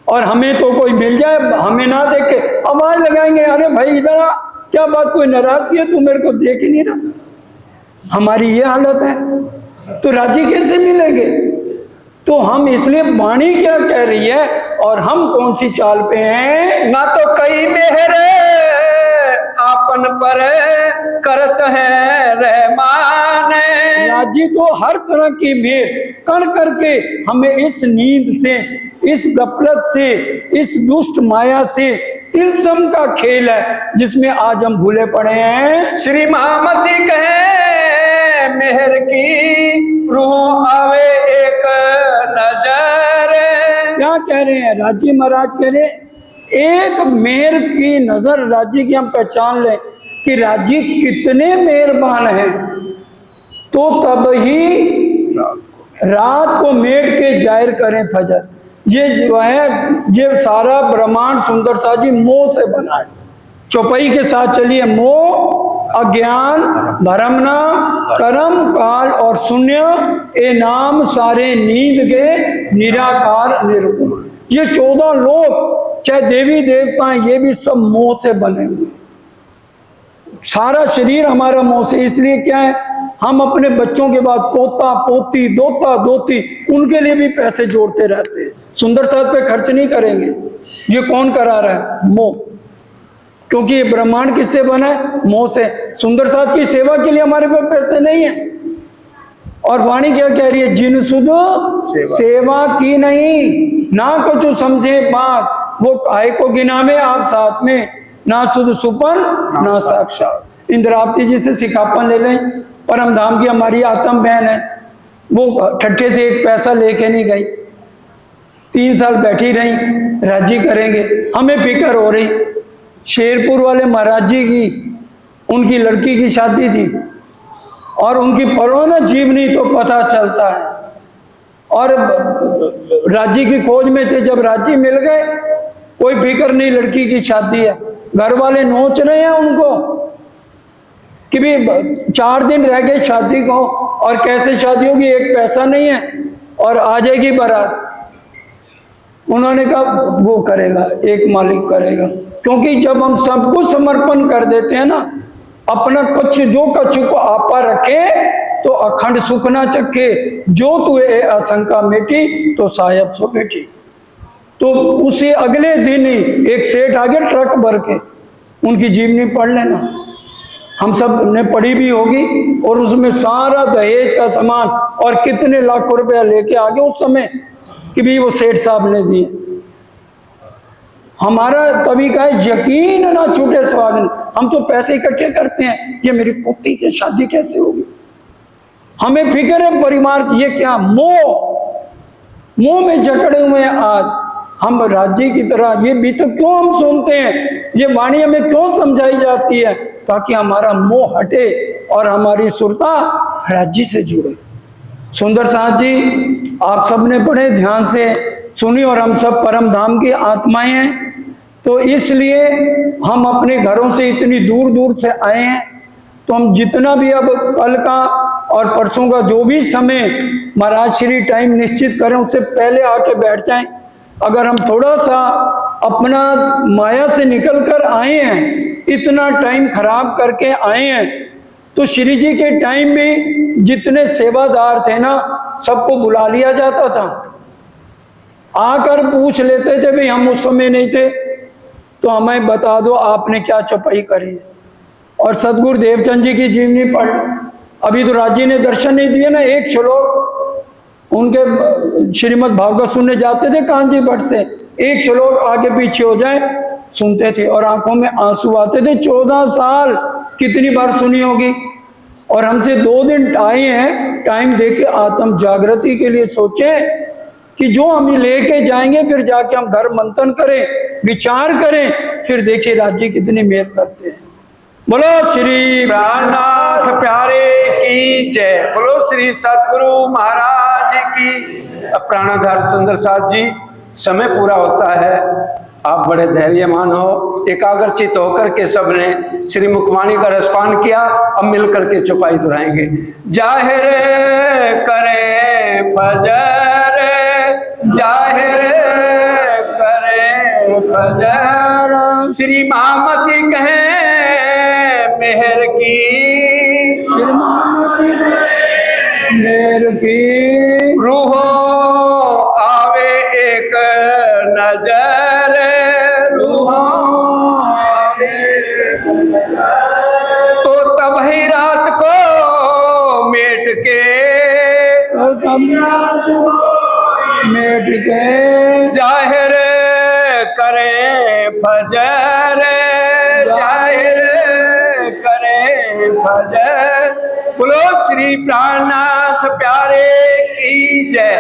Speaker 2: और हमें तो कोई मिल जाए, हमें ना देखे आवाज लगाएंगे, अरे भाई इधर आ, क्या बात, कोई नाराजगी है, तू मेरे को देख ही नहीं रहा। हमारी ये हालत है तो राज्य कैसे मिलेंगे। तो हम इसलिए वाणी क्या कह रही है और हम कौन सी चाल पे हैं।
Speaker 1: ना तो कई मेहर आपन पर करत है रहमान।
Speaker 2: राज्य तो हर तरह की मेहर कर करके हमें इस नींद से, इस गफलत से, इस दुष्ट माया से, तिलसम का खेल है जिसमें आज हम भूले पड़े हैं।
Speaker 1: श्री महामती कहे मेहर की रूह आवे एक नजर।
Speaker 2: क्या कह रहे हैं राज्य महाराज? कह रहे एक मेहर की नजर राज्य की हम पहचान लें कि राज्य कितने मेहरबान हैं, तो तब ही रात को मेट के जाहिर करें फजर। ये जो है ये सारा ब्रह्मांड सुंदर सा जी मोह से बना है। चौपाई के साथ चलिए, मोह, अज्ञान, भरमना, कर्म, काल और शून्य, ए नाम सारे नींद के निराकार निर्गुण। ये 14 लोग, चाहे देवी देवता, ये भी सब मोह से बने हुए। सारा शरीर हमारा मोह से। इसलिए क्या है, हम अपने बच्चों के बाद पोता पोती, दोता दोती, उनके लिए भी पैसे जोड़ते रहते हैं। सुंदर साथ पे खर्च नहीं करेंगे। ये कौन करा रहा है? मोह। क्योंकि ये ब्रह्मांड किससे बना है? मोह से। सुंदर साथ की सेवा के लिए हमारे पास पैसे नहीं है। और वाणी क्या कह रही है? जिन सुध सेवा की नहीं, ना कुछ समझे बात, वो काहे को गिना में आप साथ में, ना सुध सुपन ना साक्षात। इंद्रावती जी से सिखापन ले लें, परम धाम की हमारी आत्म बहन है, वो ठट्ठे से एक पैसा लेके नहीं गई, 3 साल बैठी रही, राज्य करेंगे। हमें फिक्र हो रही। शेरपुर वाले महाराज जी की, उनकी लड़की की शादी थी और उनकी पढ़ो ना जीवनी तो पता चलता है। और राज्य की खोज में थे, जब राज्य मिल गए कोई फिक्र नहीं, लड़की की शादी है। घर वाले नोच रहे हैं उनको कि भी 4 दिन रह गए शादी को और कैसे शादी होगी, एक पैसा नहीं है और आ जाएगी बारात। उन्होंने कहा वो करेगा, एक मालिक करेगा। क्योंकि जब हम सब कुछ समर्पण कर देते हैं ना, अपना कच्छ जो कच्छ को आपा रखे तो अखंड सुख ना चखे, जो तुए आशंका मिटी तो साहेब सो बेटी। तो उसे अगले दिन ही एक सेठ आगे ट्रक भर के, उनकी जीवनी पढ़ लेना, हम सब ने पढ़ी भी होगी, और उसमें सारा दहेज का सामान और कितने लाखों रुपया लेके आगे उस समय कि भी वो सेठ साहब ने दिए। हमारा तभी का यकीन ना छूटे सुहागन, हम तो पैसे इकट्ठे करते हैं, ये मेरी पुत्री की शादी कैसे होगी, हमें फिक्र है परिवार की, ये क्या मोह में जकड़े हुए हैं। आज हम राज्य की तरह ये भी तो क्यों हम सुनते हैं, ये वाणी हमें क्यों समझाई जाती है, ताकि हमारा मोह हटे और हमारी सुरता राज्य से जुड़े। सुंदर साथ जी आप सबने बड़े ध्यान से सुनी, और हम सब परम धाम की आत्माएं हैं, तो इसलिए हम अपने घरों से इतनी दूर दूर से आए हैं, तो हम जितना भी अब कल का और परसों का जो भी समय महाराज श्री टाइम निश्चित करें, उससे पहले आके बैठ जाएं। अगर हम थोड़ा सा अपना माया से निकल कर आए हैं, इतना टाइम खराब करके आए हैं, तो श्री जी के टाइम में जितने सेवादार थे ना, सबको बुला लिया जाता था, आकर पूछ लेते थे भाई हम उस समय नहीं थे तो हमें बता दो आपने क्या चौपाई करी। और सदगुरु देवचंद जी की जीवनी पढ़, अभी तो राज्य ने दर्शन नहीं दिए ना, एक श्लोक उनके श्रीमद् भागवत सुनने जाते थे कांजी भट्ट से, एक श्लोक आगे पीछे हो जाए सुनते थे और आंखों में आंसू आते थे। 14 साल कितनी बार सुनी होगी। और हमसे 2 दिन आए हैं, टाइम देके आत्म जागृति के लिए सोचें कि जो हम लेके जाएंगे, फिर जाके हम घर मंथन करें, विचार करें, फिर देखिए राज्य कितनी मेहर करते हैं। बोलो श्री
Speaker 1: प्राणनाथ प्यारे की जय, बोलो श्री सतगुरु महाराज की। अब प्राणाधार सुंदर साथ जी, समय पूरा होता है, आप बड़े धैर्यमान हो, एकाग्रचित होकर के सबने श्री मुखवाणी का रसपान किया। अब मिलकर के चौपाई दोहराएंगे। जाहिर करें फजर, जाहिर करें फजर, श्री महामती कहें मेहर की,
Speaker 2: श्री महामती मेहर की,
Speaker 1: रूहो आवे एक नजर, रूहो आवे तो तब ही रात को मेट के,
Speaker 2: तो तब मेट के,
Speaker 1: जाहिर करें फजर, जाहिर करें फजर। बोलो श्री प्राणनाथ प्यारे की जय।